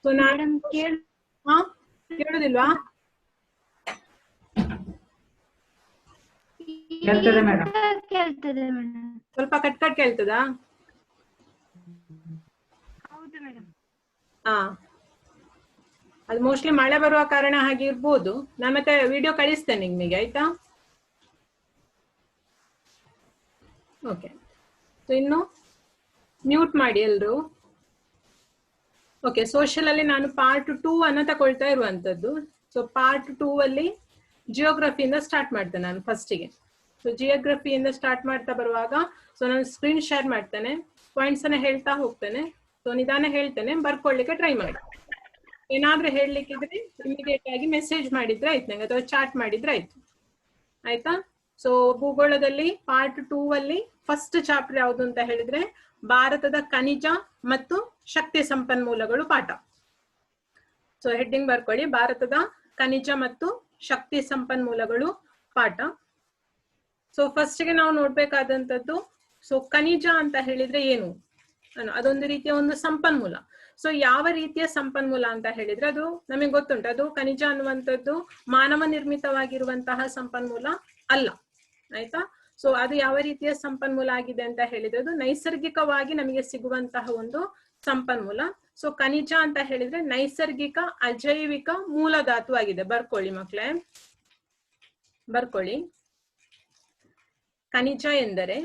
So ನಾನು ಕೇಳುದಿಲ್ವಾ? ಕೇಳ್ತದೆ madam. ಸ್ವಲ್ಪ ಕಟ್ ಕಟ್ ಕೇಳ್ತದಾ? ಹೌದು ಮೇಡಮ್. ಹಾ, ಅದು ಮೋಸ್ಟ್ಲಿ ಮಳೆ ಬರುವ ಕಾರಣ ಹಾಗೆ ಇರ್ಬೋದು. ನಾನು ಮತ್ತೆ ವಿಡಿಯೋ ಕಳಿಸ್ತೇನೆ ನಿಮಗೆ, ಆಯ್ತಾ? ಓಕೆ. ಸೊ ಇನ್ನು ಮ್ಯೂಟ್ ಮಾಡಿ ಎಲ್ರು. ಓಕೆ, ಸೋಷಿಯಲ್ ಅಲ್ಲಿ ನಾನು ಪಾರ್ಟ್ 2 ಅನ್ನ ತಗೊಳ್ತಾ ಇರುವಂತದ್ದು. ಸೊ ಪಾರ್ಟ್ 2 ಅಲ್ಲಿ ಜಿಯೋಗ್ರಫಿಯಿಂದ ಸ್ಟಾರ್ಟ್ ಮಾಡ್ತೇನೆ ನಾನು ಫಸ್ಟಿಗೆ. ಸೊ ಜಿಯೋಗ್ರಫಿಯಿಂದ ಸ್ಟಾರ್ಟ್ ಮಾಡ್ತಾ ಬರುವಾಗ ಸೊ ನಾನು ಸ್ಕ್ರೀನ್ ಶೇರ್ ಮಾಡ್ತೇನೆ, ಪಾಯಿಂಟ್ಸ್ ಅನ್ನ ಹೇಳ್ತಾ ಹೋಗ್ತೇನೆ. ಸೊ ನಿಧಾನ ಹೇಳ್ತೇನೆ, ಬರ್ಕೊಳ್ಳಿಕ್ಕೆ ಟ್ರೈ ಮಾಡಿ. ಏನಾದ್ರೂ ಹೇಳಲಿಕ್ಕಿದ್ರೆ ಇಮಿಡಿಯೇಟ್ ಆಗಿ ಮೆಸೇಜ್ ಮಾಡಿದ್ರೆ ಆಯ್ತು ನಂಗೆ, ಅಥವಾ ಚಾಟ್ ಮಾಡಿದ್ರೆ ಆಯ್ತು, ಆಯ್ತಾ? ಸೊ ಭೂಗೋಳದಲ್ಲಿ ಪಾರ್ಟ್ 2 ಅಲ್ಲಿ ಫಸ್ಟ್ ಚಾಪ್ಟರ್ ಯಾವುದು ಅಂತ ಹೇಳಿದ್ರೆ ಭಾರತದ ಖನಿಜ ಮತ್ತು ಶಕ್ತಿ ಸಂಪನ್ಮೂಲಗಳು ಪಾಠ. ಸೊ ಹೆಡ್ಡಿಂಗ್ ಬರ್ಕೊಳ್ಳಿ, ಭಾರತದ ಖನಿಜ ಮತ್ತು ಶಕ್ತಿ ಸಂಪನ್ಮೂಲಗಳು ಪಾಠ. ಸೊ ಫಸ್ಟ್ಗೆ ನಾವು ನೋಡ್ಬೇಕಾದಂಥದ್ದು, ಸೊ ಖನಿಜ ಅಂತ ಹೇಳಿದ್ರೆ ಏನು? ಅದೊಂದು ರೀತಿಯ ಒಂದು ಸಂಪನ್ಮೂಲ. ಸೊ ಯಾವ ರೀತಿಯ ಸಂಪನ್ಮೂಲ ಅಂತ ಹೇಳಿದ್ರೆ ಅದು ನಮಗೆ ಗೊತ್ತುಂಟು. ಅದು ಖನಿಜ ಅನ್ನುವಂಥದ್ದು ಮಾನವ ನಿರ್ಮಿತವಾಗಿರುವಂತಹ ಸಂಪನ್ಮೂಲ ಅಲ್ಲ, ಆಯ್ತಾ? ಸೊ ಅದು ಯಾವ ರೀತಿಯ ಸಂಪನ್ಮೂಲ ಆಗಿದೆ ಅಂತ ಹೇಳಿದ್ರೆ ಅದು ನೈಸರ್ಗಿಕವಾಗಿ ನಮಗೆ ಸಿಗುವಂತಹ ಒಂದು ಸಂಪನ್ಮೂಲ. ಸೊ ಖನಿಜ ಅಂತ ಹೇಳಿದ್ರೆ ನೈಸರ್ಗಿಕ ಅಜೈವಿಕ ಮೂಲಧಾತು ಆಗಿದೆ. ಬರ್ಕೊಳ್ಳಿ ಮಕ್ಕಳೇ, ಬರ್ಕೊಳ್ಳಿ. ಖನಿಜ ಎಂದರೆ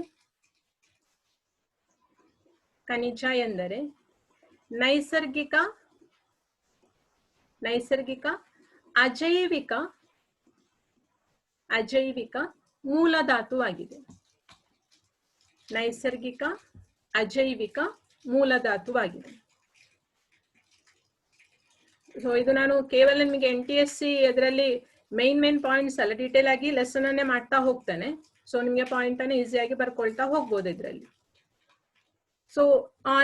ನೈಸರ್ಗಿಕ ಅಜೈವಿಕ ಮೂಲಧಾತು ಆಗಿದೆ. ನೈಸರ್ಗಿಕ ಅಜೈವಿಕ ಮೂಲಧಾತುವಾಗಿದೆ. ಸೊ ಇದು ನಾನು ಕೇವಲ ನಿಮಗೆ NTSC ಅದರಲ್ಲಿ ಮೇನ್ ಪಾಯಿಂಟ್ಸ್ ಅಲ್ಲ, ಡೀಟೇಲ್ ಆಗಿ ಲೆಸನ್ ಅನ್ನೇ ಮಾಡ್ತಾ ಹೋಗ್ತೇನೆ. ಸೊ ನಿಮಗೆ ಪಾಯಿಂಟ್ ಅನ್ನು ಈಸಿಯಾಗಿ ಬರ್ಕೊಳ್ತಾ ಹೋಗ್ಬೋದು ಇದರಲ್ಲಿ. ಸೊ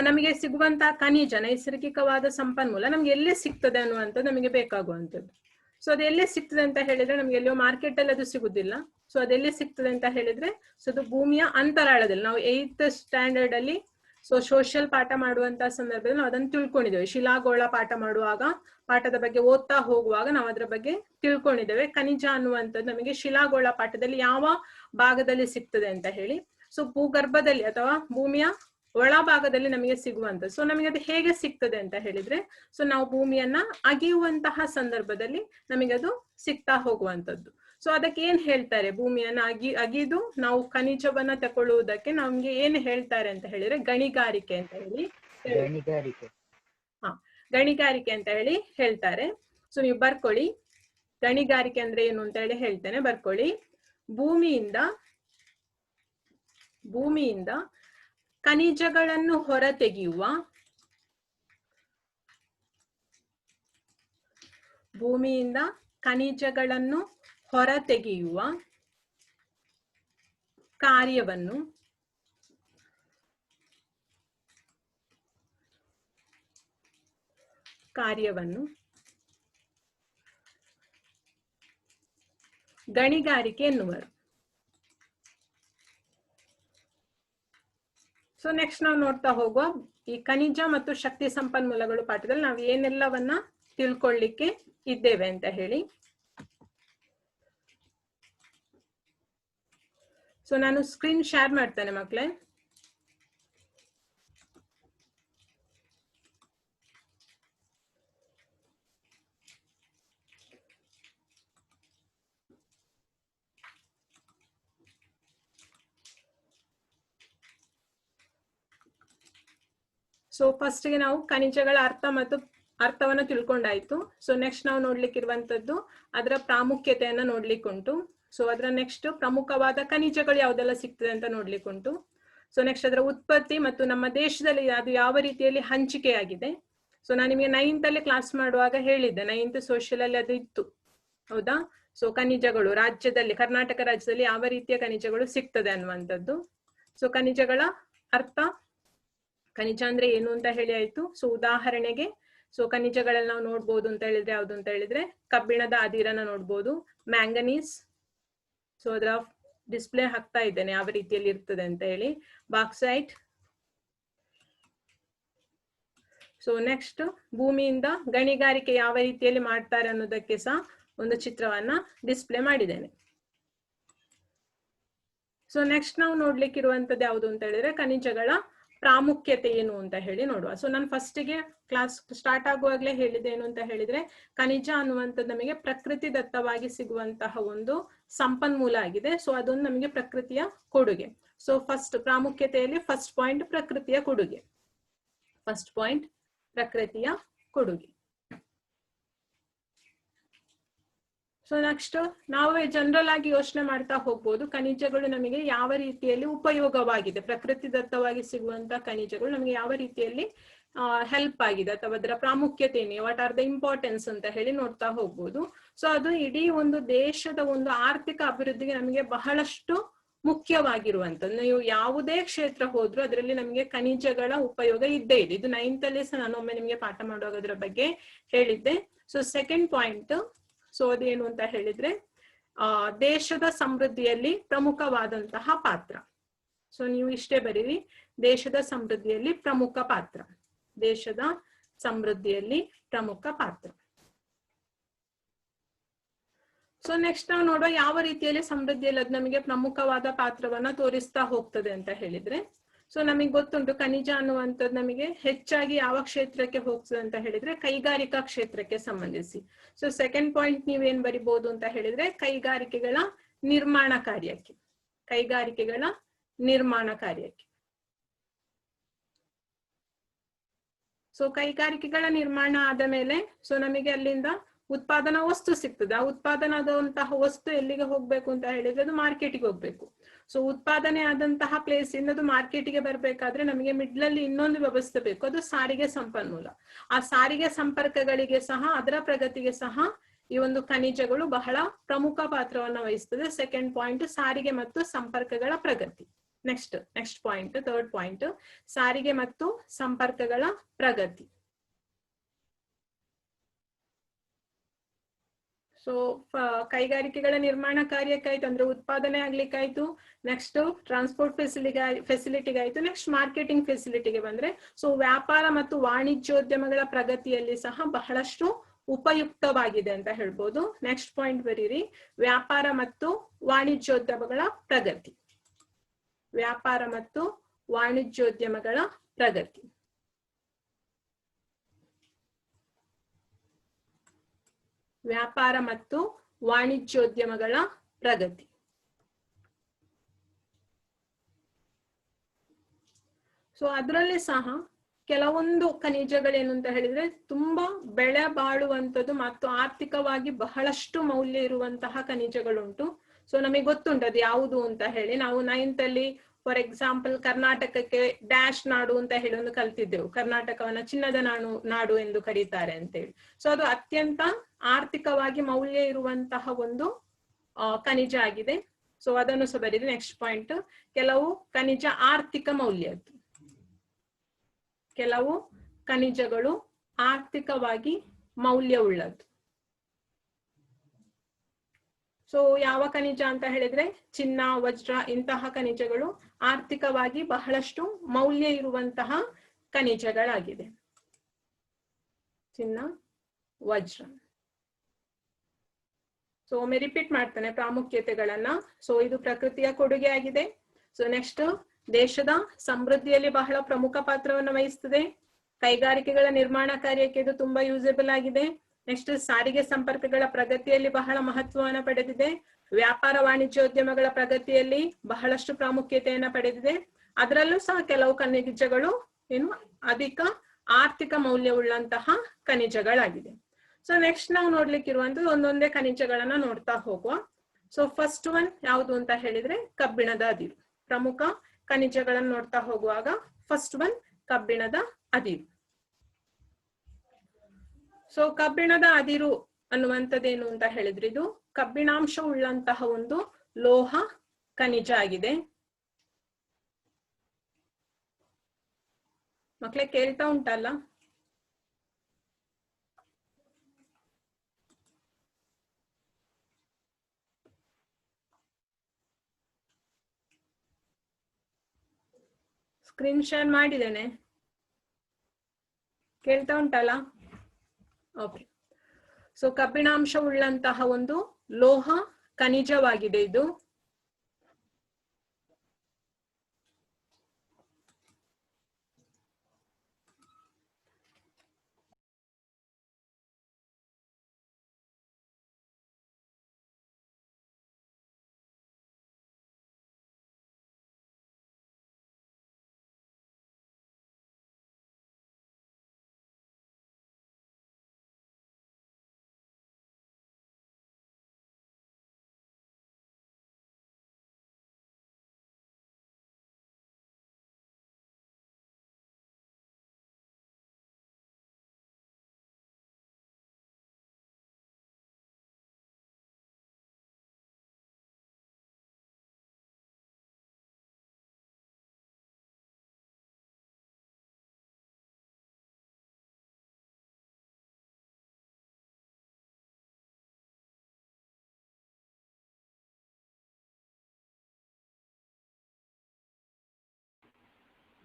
ನಮಗೆ ಸಿಗುವಂತಹ ಖನಿಜ ನೈಸರ್ಗಿಕವಾದ ಸಂಪನ್ಮೂಲ ನಮ್ಗೆ ಎಲ್ಲೇ ಸಿಗ್ತದೆ ಅನ್ನುವಂಥದ್ದು ನಮಗೆ ಬೇಕಾಗುವಂಥದ್ದು. ಸೊ ಅದು ಎಲ್ಲೇ ಸಿಗ್ತದೆ ಅಂತ ಹೇಳಿದ್ರೆ ನಮ್ಗೆ ಎಲ್ಲೋ ಮಾರ್ಕೆಟ್ ಅಲ್ಲಿ ಅದು ಸಿಗುದಿಲ್ಲ. ಸೊ ಅದೆಲ್ಲೇ ಸಿಗ್ತದೆ ಅಂತ ಹೇಳಿದ್ರೆ ಸೊ ಅದು ಭೂಮಿಯ ಅಂತರಾಳದಲ್ಲಿ. ನಾವು 8th ಸ್ಟ್ಯಾಂಡರ್ಡ್ ಅಲ್ಲಿ ಸೊ ಸೋಷಿಯಲ್ ಪಾಠ ಮಾಡುವಂತಹ ಸಂದರ್ಭದಲ್ಲಿ ನಾವು ಅದನ್ನು ತಿಳ್ಕೊಂಡಿದ್ದೇವೆ. ಶಿಲಾಗೋಳ ಪಾಠ ಮಾಡುವಾಗ, ಪಾಠದ ಬಗ್ಗೆ ಓದ್ತಾ ಹೋಗುವಾಗ ನಾವು ಅದರ ಬಗ್ಗೆ ತಿಳ್ಕೊಂಡಿದ್ದೇವೆ. ಖನಿಜ ಅನ್ನುವಂಥದ್ದು ನಮಗೆ ಶಿಲಾಗೋಳ ಪಾಠದಲ್ಲಿ ಯಾವ ಭಾಗದಲ್ಲಿ ಸಿಗ್ತದೆ ಅಂತ ಹೇಳಿ. ಸೊ ಭೂಗರ್ಭದಲ್ಲಿ ಅಥವಾ ಭೂಮಿಯ ಒಳಭಾಗದಲ್ಲಿ ನಮಗೆ ಸಿಗುವಂಥದ್ದು. ಸೊ ನಮಗೆ ಅದು ಹೇಗೆ ಸಿಗ್ತದೆ ಅಂತ ಹೇಳಿದ್ರೆ ಸೊ ನಾವು ಭೂಮಿಯನ್ನ ಅಗಿಯುವಂತಹ ಸಂದರ್ಭದಲ್ಲಿ ನಮಗೆ ಅದು ಸಿಗ್ತಾ ಹೋಗುವಂಥದ್ದು. ಸೊ ಅದಕ್ಕೆ ಏನ್ ಹೇಳ್ತಾರೆ, ಭೂಮಿಯನ್ನ ಅಗಿದು ನಾವು ಖನಿಜವನ್ನ ತಗೊಳ್ಳುವುದಕ್ಕೆ ನಮ್ಗೆ ಏನ್ ಹೇಳ್ತಾರೆ ಅಂತ ಹೇಳಿದ್ರೆ ಗಣಿಗಾರಿಕೆ ಅಂತ ಹೇಳಿ. ಗಣಿಗಾರಿಕೆ ಅಂತ ಹೇಳಿ ಹೇಳ್ತಾರೆ. ಸೊ ನೀವು ಬರ್ಕೊಳ್ಳಿ, ಗಣಿಗಾರಿಕೆ ಅಂದ್ರೆ ಏನು ಅಂತ ಹೇಳಿ ಹೇಳ್ತೇನೆ, ಬರ್ಕೊಳ್ಳಿ. ಭೂಮಿಯಿಂದ ಖನಿಜಗಳನ್ನು ಹೊರತೆಗೆಯುವ ಕಾರ್ಯವನ್ನು ಗಣಿಗಾರಿಕೆ ಎನ್ನುವರು. ಸೊ ನೆಕ್ಸ್ಟ್ ನಾವು ನೋಡ್ತಾ ಹೋಗುವ ಈ ಖನಿಜ ಮತ್ತು ಶಕ್ತಿ ಸಂಪನ್ಮೂಲಗಳು ಪಾಠದಲ್ಲಿ ನಾವು ಏನೆಲ್ಲವನ್ನ ತಿಳ್ಕೊಳ್ಳಿಕ್ಕೆ ಇದ್ದೇವೆ ಅಂತ ಹೇಳಿ. ಸೊ ನಾನು ಸ್ಕ್ರೀನ್ ಶೇರ್ ಮಾಡ್ತೇನೆ ಮಕ್ಕಳೇ. ಸೊ ಫಸ್ಟ್ ಗೆ ನಾವು ಖನಿಜಗಳ ಅರ್ಥವನ್ನು ತಿಳ್ಕೊಂಡಾಯ್ತು. ಸೊ ನೆಕ್ಸ್ಟ್ ನಾವು ನೋಡ್ಲಿಕ್ಕಿರುವಂತದ್ದು ಅದರ ಪ್ರಾಮುಖ್ಯತೆಯನ್ನ ನೋಡ್ಲಿಕ್ಕುಂಟು. ಸೊ ಅದರ ನೆಕ್ಸ್ಟ್ ಪ್ರಮುಖವಾದ ಖನಿಜಗಳು ಯಾವ್ದೆಲ್ಲ ಸಿಗ್ತದೆ ಅಂತ ನೋಡ್ಲಿಕ್ಕುಂಟು. ಸೊ ನೆಕ್ಸ್ಟ್ ಅದರ ಉತ್ಪತ್ತಿ ಮತ್ತು ನಮ್ಮ ದೇಶದಲ್ಲಿ ಅದು ಯಾವ ರೀತಿಯಲ್ಲಿ ಹಂಚಿಕೆಯಾಗಿದೆ. ಸೊ ನಾನು ನಿಮಗೆ 9th ಅಲ್ಲಿ ಕ್ಲಾಸ್ ಮಾಡುವಾಗ ಹೇಳಿದ್ದೆ, 9th ಸೋಷಿಯಲ್ ಅಲ್ಲಿ ಅದು ಇತ್ತು, ಹೌದಾ? ಸೊ ಖನಿಜಗಳು ರಾಜ್ಯದಲ್ಲಿ, ಕರ್ನಾಟಕ ರಾಜ್ಯದಲ್ಲಿ ಯಾವ ರೀತಿಯ ಖನಿಜಗಳು ಸಿಗ್ತದೆ ಅನ್ನುವಂಥದ್ದು. ಸೊ ಖನಿಜಗಳ ಅರ್ಥ, ಖನಿಜ ಅಂದ್ರೆ ಏನು ಅಂತ ಹೇಳಿ ಆಯ್ತು. ಸೊ ಉದಾಹರಣೆಗೆ ಸೊ ಖನಿಜಗಳಲ್ಲಿ ನಾವು ನೋಡ್ಬೋದು ಅಂತ ಹೇಳಿದ್ರೆ ಯಾವ್ದು ಅಂತ ಹೇಳಿದ್ರೆ ಕಬ್ಬಿಣದ ಅದಿರನ್ನ ನೋಡ್ಬೋದು, ಮ್ಯಾಂಗನೀಸ್. ಸೊ ಅದರ ಡಿಸ್ಪ್ಲೇ ಹಾಕ್ತಾ ಇದ್ದೇನೆ ಯಾವ ರೀತಿಯಲ್ಲಿ ಇರ್ತದೆ ಅಂತ ಹೇಳಿ. ಬಾಕ್ಸೈಟ್. ಸೊ ನೆಕ್ಸ್ಟ್ ಭೂಮಿಯಿಂದ ಗಣಿಗಾರಿಕೆ ಯಾವ ರೀತಿಯಲ್ಲಿ ಮಾಡ್ತಾರೆ ಅನ್ನೋದಕ್ಕೆ ಸಹ ಒಂದು ಚಿತ್ರವನ್ನ ಡಿಸ್ಪ್ಲೇ ಮಾಡಿದ್ದೇನೆ. ಸೊ ನೆಕ್ಸ್ಟ್ ನಾವು ನೋಡ್ಲಿಕ್ಕಿರುವಂತದ್ದು ಯಾವುದು ಅಂತ ಹೇಳಿದ್ರೆ ಖನಿಜಗಳ ಪ್ರಾಮುಖ್ಯತೆ ಏನು ಅಂತ ಹೇಳಿ ನೋಡುವ. ಸೊ ನಾನು ಫಸ್ಟಿಗೆ ಕ್ಲಾಸ್ ಸ್ಟಾರ್ಟ್ ಆಗುವಾಗಲೇ ಹೇಳಿದೆ ಏನು ಅಂತ ಹೇಳಿದ್ರೆ, ಖನಿಜ ಅನ್ನುವಂಥದ್ದು ನಮಗೆ ಪ್ರಕೃತಿ ದತ್ತವಾಗಿ ಸಿಗುವಂತಹ ಒಂದು ಸಂಪನ್ಮೂಲ ಆಗಿದೆ. ಸೊ ಅದೊಂದು ನಮಗೆ ಪ್ರಕೃತಿಯ ಕೊಡುಗೆ. ಸೊ ಫಸ್ಟ್ ಪ್ರಾಮುಖ್ಯತೆಯಲ್ಲಿ ಫಸ್ಟ್ ಪಾಯಿಂಟ್ ಪ್ರಕೃತಿಯ ಕೊಡುಗೆ. ಫಸ್ಟ್ ಪಾಯಿಂಟ್ ಪ್ರಕೃತಿಯ ಕೊಡುಗೆ. ಸೊ ನೆಕ್ಸ್ಟ್ ನಾವು ಜನರಲ್ ಆಗಿ ಯೋಚನೆ ಮಾಡ್ತಾ ಹೋಗ್ಬೋದು, ಖನಿಜಗಳು ನಮಗೆ ಯಾವ ರೀತಿಯಲ್ಲಿ ಉಪಯೋಗವಾಗಿದೆ, ಪ್ರಕೃತಿ ದತ್ತವಾಗಿ ಸಿಗುವಂತಹ ಖನಿಜಗಳು ನಮಗೆ ಯಾವ ರೀತಿಯಲ್ಲಿ ಹೆಲ್ಪ್ ಆಗಿದೆ ಅಥವಾ ಅದರ ಪ್ರಾಮುಖ್ಯತೆ ಏನು, ವಾಟ್ ಆರ್ ದ ಇಂಪಾರ್ಟೆನ್ಸ್ ಅಂತ ಹೇಳಿ ನೋಡ್ತಾ ಹೋಗ್ಬೋದು. ಸೊ ಅದು ಇಡೀ ಒಂದು ದೇಶದ ಒಂದು ಆರ್ಥಿಕ ಅಭಿವೃದ್ಧಿಗೆ ನಮಗೆ ಬಹಳಷ್ಟು ಮುಖ್ಯವಾಗಿರುವಂತದ್ದು. ನೀವು ಯಾವುದೇ ಕ್ಷೇತ್ರ ಹೋದ್ರು ಅದರಲ್ಲಿ ನಮಗೆ ಖನಿಜಗಳ ಉಪಯೋಗ ಇದ್ದೇ ಇದೆ. ಇದು 9th ಅಲ್ಲಿ ಸಹ ನಾನು ಒಮ್ಮೆ ನಿಮಗೆ ಪಾಠ ಮಾಡುವಾಗ ಅದರ ಬಗ್ಗೆ ಹೇಳಿದ್ದೆ. ಸೊ ಸೆಕೆಂಡ್ ಪಾಯಿಂಟ್, ಸೊ ಅದೇನು ಅಂತ ಹೇಳಿದ್ರೆ ದೇಶದ ಸಮೃದ್ಧಿಯಲ್ಲಿ ಪ್ರಮುಖವಾದಂತಹ ಪಾತ್ರ. ಸೊ ನೀವು ಇಷ್ಟೇ ಬರೀರಿ, ದೇಶದ ಸಮೃದ್ಧಿಯಲ್ಲಿ ಪ್ರಮುಖ ಪಾತ್ರ. ದೇಶದ ಸಮೃದ್ಧಿಯಲ್ಲಿ ಪ್ರಮುಖ ಪಾತ್ರ. ಸೊ ನೆಕ್ಸ್ಟ್ ನಾವು ನೋಡುವ ಯಾವ ರೀತಿಯಲ್ಲಿ ಸಮೃದ್ಧಿಯಲ್ಲಿ ಅದು ನಮಗೆ ಪ್ರಮುಖವಾದ ಪಾತ್ರವನ್ನ ತೋರಿಸ್ತಾ ಹೋಗ್ತದೆ ಅಂತ ಹೇಳಿದ್ರೆ, ಸೊ ನಮಗೆ ಗೊತ್ತುಂಟು ಖನಿಜ ಅನ್ನುವಂಥದ್ದು ನಮಗೆ ಹೆಚ್ಚಾಗಿ ಯಾವ ಕ್ಷೇತ್ರಕ್ಕೆ ಹೋಗ್ತದೆ ಅಂತ ಹೇಳಿದ್ರೆ ಕೈಗಾರಿಕಾ ಕ್ಷೇತ್ರಕ್ಕೆ ಸಂಬಂಧಿಸಿ. ಸೊ ಸೆಕೆಂಡ್ ಪಾಯಿಂಟ್ ನೀವೇನ್ ಬರಿಬಹುದು ಅಂತ ಹೇಳಿದ್ರೆ ಕೈಗಾರಿಕೆಗಳ ನಿರ್ಮಾಣ ಕಾರ್ಯಕ್ಕೆ. ಕೈಗಾರಿಕೆಗಳ ನಿರ್ಮಾಣ ಕಾರ್ಯಕ್ಕೆ. ಸೊ ಕೈಗಾರಿಕೆಗಳ ನಿರ್ಮಾಣ ಆದ ಮೇಲೆ ಸೊ ನಮಗೆ ಅಲ್ಲಿಂದ ಉತ್ಪಾದನಾ ವಸ್ತು ಸಿಗ್ತದೆ. ಆ ಉತ್ಪಾದನಾದಂತಹ ವಸ್ತು ಎಲ್ಲಿಗೆ ಹೋಗ್ಬೇಕು ಅಂತ ಹೇಳಿದ್ರೆ ಅದು ಮಾರ್ಕೆಟಿಗೆ ಹೋಗ್ಬೇಕು. ಸೊ ಉತ್ಪಾದನೆ ಆದಂತಹ ಪ್ಲೇಸ್ ಇಂದ ಅದು ಮಾರ್ಕೆಟಿಗೆ ಬರ್ಬೇಕಾದ್ರೆ ನಮಗೆ ಮಿಡ್ಲಲ್ಲಿ ಇನ್ನೊಂದು ವ್ಯವಸ್ಥೆ ಬೇಕು, ಅದು ಸಾರಿಗೆ ಸಂಪನ್ಮೂಲ. ಆ ಸಾರಿಗೆ ಸಂಪರ್ಕಗಳಿಗೆ ಸಹ ಅದರ ಪ್ರಗತಿಗೆ ಸಹ ಈ ಒಂದು ಖನಿಜಗಳು ಬಹಳ ಪ್ರಮುಖ ಪಾತ್ರವನ್ನು ವಹಿಸ್ತದೆ. ಸೆಕೆಂಡ್ ಪಾಯಿಂಟ್ ಸಾರಿಗೆ ಮತ್ತು ಸಂಪರ್ಕಗಳ ಪ್ರಗತಿ. ನೆಕ್ಸ್ಟ್ ಪಾಯಿಂಟ್, ಥರ್ಡ್ ಪಾಯಿಂಟ್ ಸಾರಿಗೆ ಮತ್ತು ಸಂಪರ್ಕಗಳ ಪ್ರಗತಿ. ಸೊ ಕೈಗಾರಿಕೆಗಳ ನಿರ್ಮಾಣ ಕಾರ್ಯಕ್ಕಾಯ್ತು, ಅಂದ್ರೆ ಉತ್ಪಾದನೆ ಆಗ್ಲಿಕ್ಕಾಯ್ತು. ನೆಕ್ಸ್ಟ್ ಟ್ರಾನ್ಸ್ಪೋರ್ಟ್ ಫೆಸಿಲಿಟಿಗೆ ಆಯ್ತು. ನೆಕ್ಸ್ಟ್ ಮಾರ್ಕೆಟಿಂಗ್ ಫೆಸಿಲಿಟಿಗೆ ಬಂದ್ರೆ ಸೊ ವ್ಯಾಪಾರ ಮತ್ತು ವಾಣಿಜ್ಯೋದ್ಯಮಗಳ ಪ್ರಗತಿಯಲ್ಲಿ ಸಹ ಬಹಳಷ್ಟು ಉಪಯುಕ್ತವಾಗಿದೆ ಅಂತ ಹೇಳ್ಬೋದು. ನೆಕ್ಸ್ಟ್ ಪಾಯಿಂಟ್ ಬರೀರಿ, ವ್ಯಾಪಾರ ಮತ್ತು ವಾಣಿಜ್ಯೋದ್ಯಮಗಳ ಪ್ರಗತಿ. ವ್ಯಾಪಾರ ಮತ್ತು ವಾಣಿಜ್ಯೋದ್ಯಮಗಳ ಪ್ರಗತಿ. ವ್ಯಾಪಾರ ಮತ್ತು ವಾಣಿಜ್ಯೋದ್ಯಮಗಳ ಪ್ರಗತಿ. ಸೊ ಅದರಲ್ಲಿ ಸಹ ಕೆಲವೊಂದು ಖನಿಜಗಳೇನು ಅಂತ ಹೇಳಿದ್ರೆ ತುಂಬಾ ಬೆಳೆ ಬಾಳುವಂಥದ್ದು ಮತ್ತು ಆರ್ಥಿಕವಾಗಿ ಬಹಳಷ್ಟು ಮೌಲ್ಯ ಇರುವಂತಹ ಖನಿಜಗಳುಂಟು. ಸೊ ನಮಗೆ ಗೊತ್ತುಂಟು ಅದು ಯಾವುದು ಅಂತ ಹೇಳಿ. ನಾವು 9th ಅಲ್ಲಿ ಫಾರ್ ಎಕ್ಸಾಂಪಲ್ ಕರ್ನಾಟಕಕ್ಕೆ ಡ್ಯಾಶ್ ನಾಡು ಅಂತ ಹೇಳಿ ಒಂದು ಕಲ್ತಿದ್ದೆವು. ಕರ್ನಾಟಕವನ್ನ ಚಿನ್ನದ ನಾಡು ಎಂದು ಕರೀತಾರೆ ಅಂತೇಳಿ. ಸೊ ಅದು ಅತ್ಯಂತ ಆರ್ಥಿಕವಾಗಿ ಮೌಲ್ಯ ಇರುವಂತಹ ಒಂದು ಖನಿಜ ಆಗಿದೆ. ಸೊ ಅದನ್ನು ಸಹ ಬರೀರಿ. ನೆಕ್ಸ್ಟ್ ಪಾಯಿಂಟ್, ಕೆಲವು ಖನಿಜ ಆರ್ಥಿಕ ಮೌಲ್ಯದ್ದು. ಕೆಲವು ಖನಿಜಗಳು ಆರ್ಥಿಕವಾಗಿ ಮೌಲ್ಯವುಳ್ಳದ್ದು. ಸೊ ಯಾವ ಖನಿಜ ಅಂತ ಹೇಳಿದ್ರೆ ಚಿನ್ನ, ವಜ್ರ ಇಂತಹ ಖನಿಜಗಳು ಆರ್ಥಿಕವಾಗಿ ಬಹಳಷ್ಟು ಮೌಲ್ಯ ಇರುವಂತಹ ಖನಿಜಗಳಾಗಿದೆ. ಚಿನ್ನ, ವಜ್ರ. ಸೊ ಒಮ್ಮೆ ರಿಪೀಟ್ ಮಾಡ್ತಾನೆ ಪ್ರಾಮುಖ್ಯತೆಗಳನ್ನ. ಸೊ ಇದು ಪ್ರಕೃತಿಯ ಕೊಡುಗೆ ಆಗಿದೆ. ಸೊ ನೆಕ್ಸ್ಟ್ ದೇಶದ ಸಮೃದ್ಧಿಯಲ್ಲಿ ಬಹಳ ಪ್ರಮುಖ ಪಾತ್ರವನ್ನು ವಹಿಸ್ತದೆ. ಕೈಗಾರಿಕೆಗಳ ನಿರ್ಮಾಣ ಕಾರ್ಯಕ್ಕೆ ಇದು ತುಂಬಾ ಯೂಸೇಬಲ್ ಆಗಿದೆ. ನೆಕ್ಸ್ಟ್ ಸಾರಿಗೆ ಸಂಪರ್ಕಗಳ ಪ್ರಗತಿಯಲ್ಲಿ ಬಹಳ ಮಹತ್ವವನ್ನು ಪಡೆದಿದೆ. ವ್ಯಾಪಾರ ವಾಣಿಜ್ಯೋದ್ಯಮಗಳ ಪ್ರಗತಿಯಲ್ಲಿ ಬಹಳಷ್ಟು ಪ್ರಾಮುಖ್ಯತೆಯನ್ನ ಪಡೆದಿದೆ. ಅದರಲ್ಲೂ ಸಹ ಕೆಲವು ಖನಿಜಗಳು ಏನು ಅಧಿಕ ಆರ್ಥಿಕ ಮೌಲ್ಯವುಳ್ಳಂತಹ ಖನಿಜಗಳಾಗಿದೆ. ಸೊ ನೆಕ್ಸ್ಟ್ ನಾವು ನೋಡ್ಲಿಕ್ಕಿರುವಂತದ್ದು ಒಂದೊಂದೇ ಖನಿಜಗಳನ್ನ ನೋಡ್ತಾ ಹೋಗುವ. ಸೊ ಫಸ್ಟ್ ಒನ್ ಯಾವುದು ಅಂತ ಹೇಳಿದ್ರೆ ಕಬ್ಬಿಣದ ಅದಿರು. ಪ್ರಮುಖ ಖನಿಜಗಳನ್ನು ನೋಡ್ತಾ ಹೋಗುವಾಗ ಫಸ್ಟ್ ಒನ್ ಕಬ್ಬಿಣದ ಅದಿರು. ಸೊ ಕಬ್ಬಿಣದ ಅದಿರು ಅನ್ನುವಂಥದ್ದೇನು ಅಂತ ಹೇಳಿದ್ರೆ ಇದು ಕಬ್ಬಿಣಾಂಶ ಉಳ್ಳಂತಹ ಒಂದು ಲೋಹ ಖನಿಜ ಆಗಿದೆ. ಮಕ್ಕಳೇ ಕೇಳ್ತಾ ಉಂಟಲ್ಲ? ಸ್ಕ್ರೀನ್ ಶೇರ್ ಮಾಡಿದ್ದೇನೆ. ಕೇಳ್ತಾ ಉಂಟಲ್ಲ? ಓಕೆ. ಸೊ ಕಬ್ಬಿಣಾಂಶ ಉಳ್ಳಂತಹ ಒಂದು ಲೋಹ ಖನಿಜವಾಗಿದೆ ಇದು.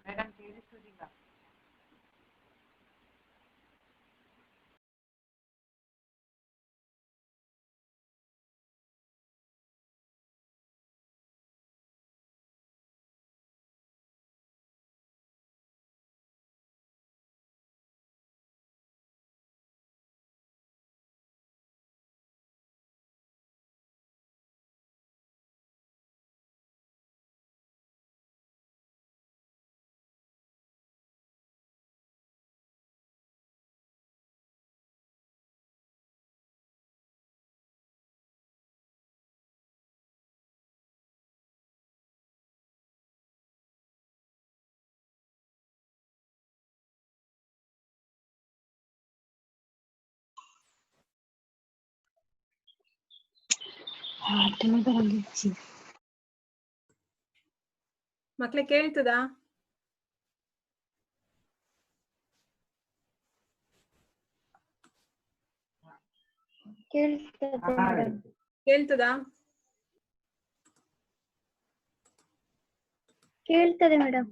ಮೇಡಮ್ ಕೇಳಿಸುವುದಿಲ್ಲ. ಮಕ್ಳಿಗೆ ಕೇಳ್ತದಾ? ಕೇಳ್ತದಾ? ಕೇಳ್ತದೆ ಮೇಡಮ್.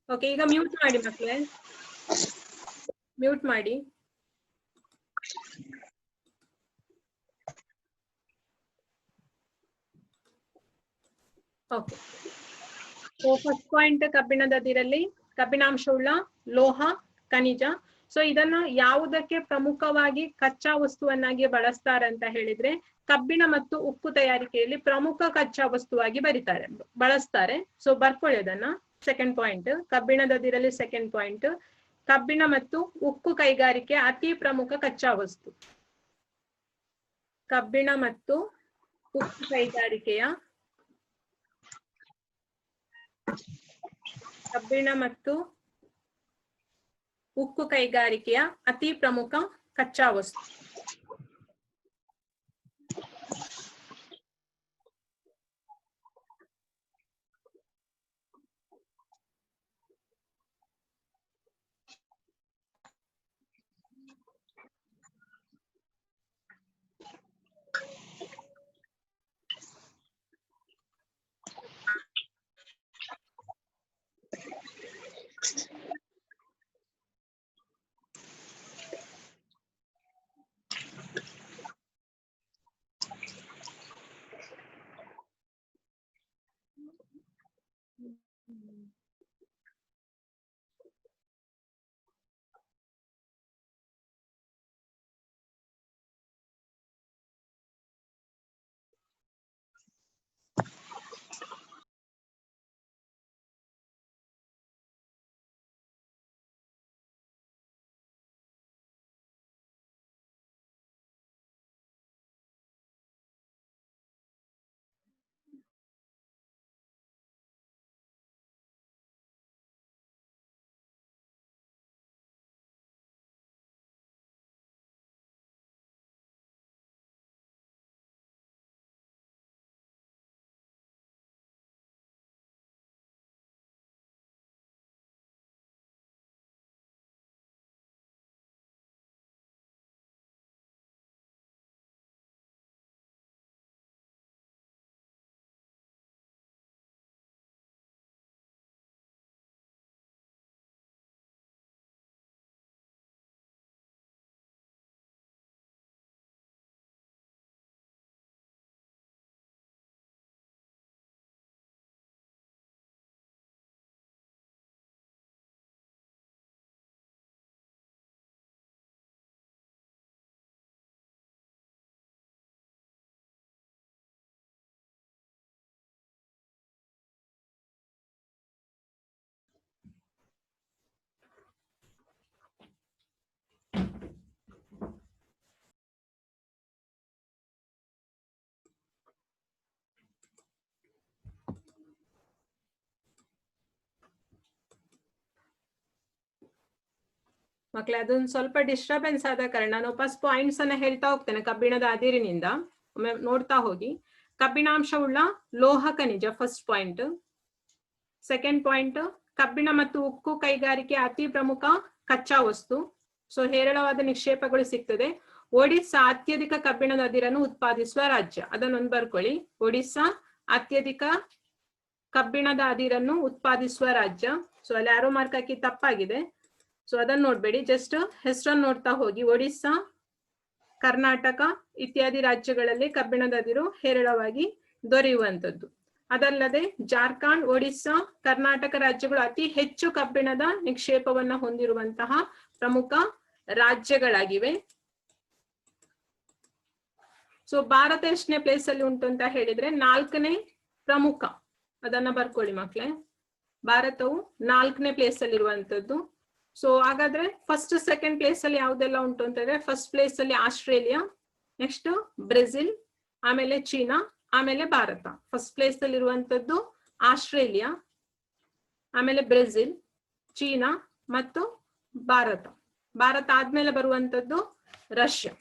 ಓಕೆ, ಈಗ ಮ್ಯೂಟ್ ಮಾಡಿ ಮಕ್ಳೇ, ಮ್ಯೂಟ್ ಮಾಡಿ. ಓಕೆ, ಸೊ ಫಸ್ಟ್ ಪಾಯಿಂಟ್ ಕಬ್ಬಿಣದ ಅದಿರಲ್ಲಿ ಕಬ್ಬಿಣಾಂಶವುಳ್ಳ ಲೋಹ ಖನಿಜ. ಸೊ ಇದನ್ನ ಯಾವುದಕ್ಕೆ ಪ್ರಮುಖವಾಗಿ ಕಚ್ಚಾ ವಸ್ತುವನ್ನಾಗಿ ಬಳಸ್ತಾರೆ ಅಂತ ಹೇಳಿದ್ರೆ ಕಬ್ಬಿಣ ಮತ್ತು ಉಕ್ಕು ತಯಾರಿಕೆಯಲ್ಲಿ ಪ್ರಮುಖ ಕಚ್ಚಾ ವಸ್ತುವಾಗಿ ಬಳಸ್ತಾರೆ. ಸೊ ಬರ್ಕೊಳ್ಳಿ ಅದನ್ನ. ಸೆಕೆಂಡ್ ಪಾಯಿಂಟ್ ಕಬ್ಬಿಣದ ಅದಿರಲ್ಲಿ ಸೆಕೆಂಡ್ ಪಾಯಿಂಟ್ ಕಬ್ಬಿಣ ಮತ್ತು ಉಕ್ಕು ಕೈಗಾರಿಕೆ ಅತಿ ಪ್ರಮುಖ ಕಚ್ಚಾ ವಸ್ತು. ಕಬ್ಬಿಣ ಮತ್ತು ಉಕ್ಕು ಕೈಗಾರಿಕೆಯ ಅತಿ ಪ್ರಮುಖ ಕಚ್ಚಾ ವಸ್ತು. ಮಕ್ಳೇ ಅದೊಂದು ಸ್ವಲ್ಪ ಡಿಸ್ಟರ್ಬೆನ್ಸ್ ಆದ ಕಾರಣ ನಾನು ವಾಪಸ್ ಪಾಯಿಂಟ್ಸ್ ಅನ್ನ ಹೇಳ್ತಾ ಹೋಗ್ತೇನೆ. ಕಬ್ಬಿಣದ ಅದಿರಿನಿಂದ ಒಮ್ಮೆ ನೋಡ್ತಾ ಹೋಗಿ. ಕಬ್ಬಿಣಾಂಶವುಳ್ಳ ಲೋಹ ಖನಿಜ ಫಸ್ಟ್ ಪಾಯಿಂಟ್. ಸೆಕೆಂಡ್ ಪಾಯಿಂಟ್, ಕಬ್ಬಿಣ ಮತ್ತು ಉಕ್ಕು ಕೈಗಾರಿಕೆ ಅತಿ ಪ್ರಮುಖ ಕಚ್ಚಾ ವಸ್ತು. ಸೊ ಹೇರಳವಾದ ನಿಕ್ಷೇಪಗಳು ಸಿಗ್ತದೆ. ಒಡಿಸ್ಸಾ ಅತ್ಯಧಿಕ ಕಬ್ಬಿಣದ ಅದಿರನ್ನು ಉತ್ಪಾದಿಸುವ ರಾಜ್ಯ. ಅದನ್ನೊಂದು ಬರ್ಕೊಳ್ಳಿ. ಒಡಿಸ್ಸಾ ಅತ್ಯಧಿಕ ಕಬ್ಬಿಣದ ಅದಿರನ್ನು ಉತ್ಪಾದಿಸುವ ರಾಜ್ಯ. ಸೊ ಅಲ್ಲಿ ಆರೋ ಮಾರ್ಕ್ ಹಾಕಿ ತಪ್ಪಾಗಿದೆ. ಸೊ ಅದನ್ನ ನೋಡ್ಬೇಡಿ, ಜಸ್ಟ್ ಹೆಸರನ್ನು ನೋಡ್ತಾ ಹೋಗಿ. ಒಡಿಸ್ಸಾ, ಕರ್ನಾಟಕ ಇತ್ಯಾದಿ ರಾಜ್ಯಗಳಲ್ಲಿ ಕಬ್ಬಿಣದ ಅದಿರು ಹೇರಳವಾಗಿ ದೊರೆಯುವಂಥದ್ದು. ಅದಲ್ಲದೆ ಜಾರ್ಖಂಡ್, ಒಡಿಸ್ಸಾ, ಕರ್ನಾಟಕ ರಾಜ್ಯಗಳು ಅತಿ ಹೆಚ್ಚು ಕಬ್ಬಿಣದ ನಿಕ್ಷೇಪವನ್ನ ಹೊಂದಿರುವಂತಹ ಪ್ರಮುಖ ರಾಜ್ಯಗಳಾಗಿವೆ. ಸೊ ಭಾರತ ಎಷ್ಟನೇ ಪ್ಲೇಸ್ ಅಲ್ಲಿ ಉಂಟು ಅಂತ ಹೇಳಿದ್ರೆ 4ನೇ ಪ್ರಮುಖ. ಅದನ್ನ ಬರ್ಕೊಳ್ಳಿ ಮಕ್ಳೇ. ಭಾರತವು 4ನೇ ಪ್ಲೇಸ್ ಅಲ್ಲಿ ಇರುವಂತದ್ದು. ಸೊ ಹಾಗಾದ್ರೆ ಫಸ್ಟ್ ಸೆಕೆಂಡ್ ಪ್ಲೇಸ್ ಅಲ್ಲಿ ಯಾವ್ದೆಲ್ಲ ಉಂಟು ಅಂತಂದ್ರೆ, ಫಸ್ಟ್ ಪ್ಲೇಸ್ ಅಲ್ಲಿ ಆಸ್ಟ್ರೇಲಿಯಾ, ನೆಕ್ಸ್ಟ್ ಬ್ರೆಜಿಲ್, ಆಮೇಲೆ ಚೀನಾ, ಆಮೇಲೆ ಭಾರತ. ಫಸ್ಟ್ ಪ್ಲೇಸ್ ಅಲ್ಲಿ ಇರುವಂತದ್ದು ಆಸ್ಟ್ರೇಲಿಯಾ, ಆಮೇಲೆ ಬ್ರೆಜಿಲ್, ಚೀನಾ ಮತ್ತು ಭಾರತ. ಭಾರತ ಆದ್ಮೇಲೆ ಬರುವಂತದ್ದು ರಷ್ಯಾ.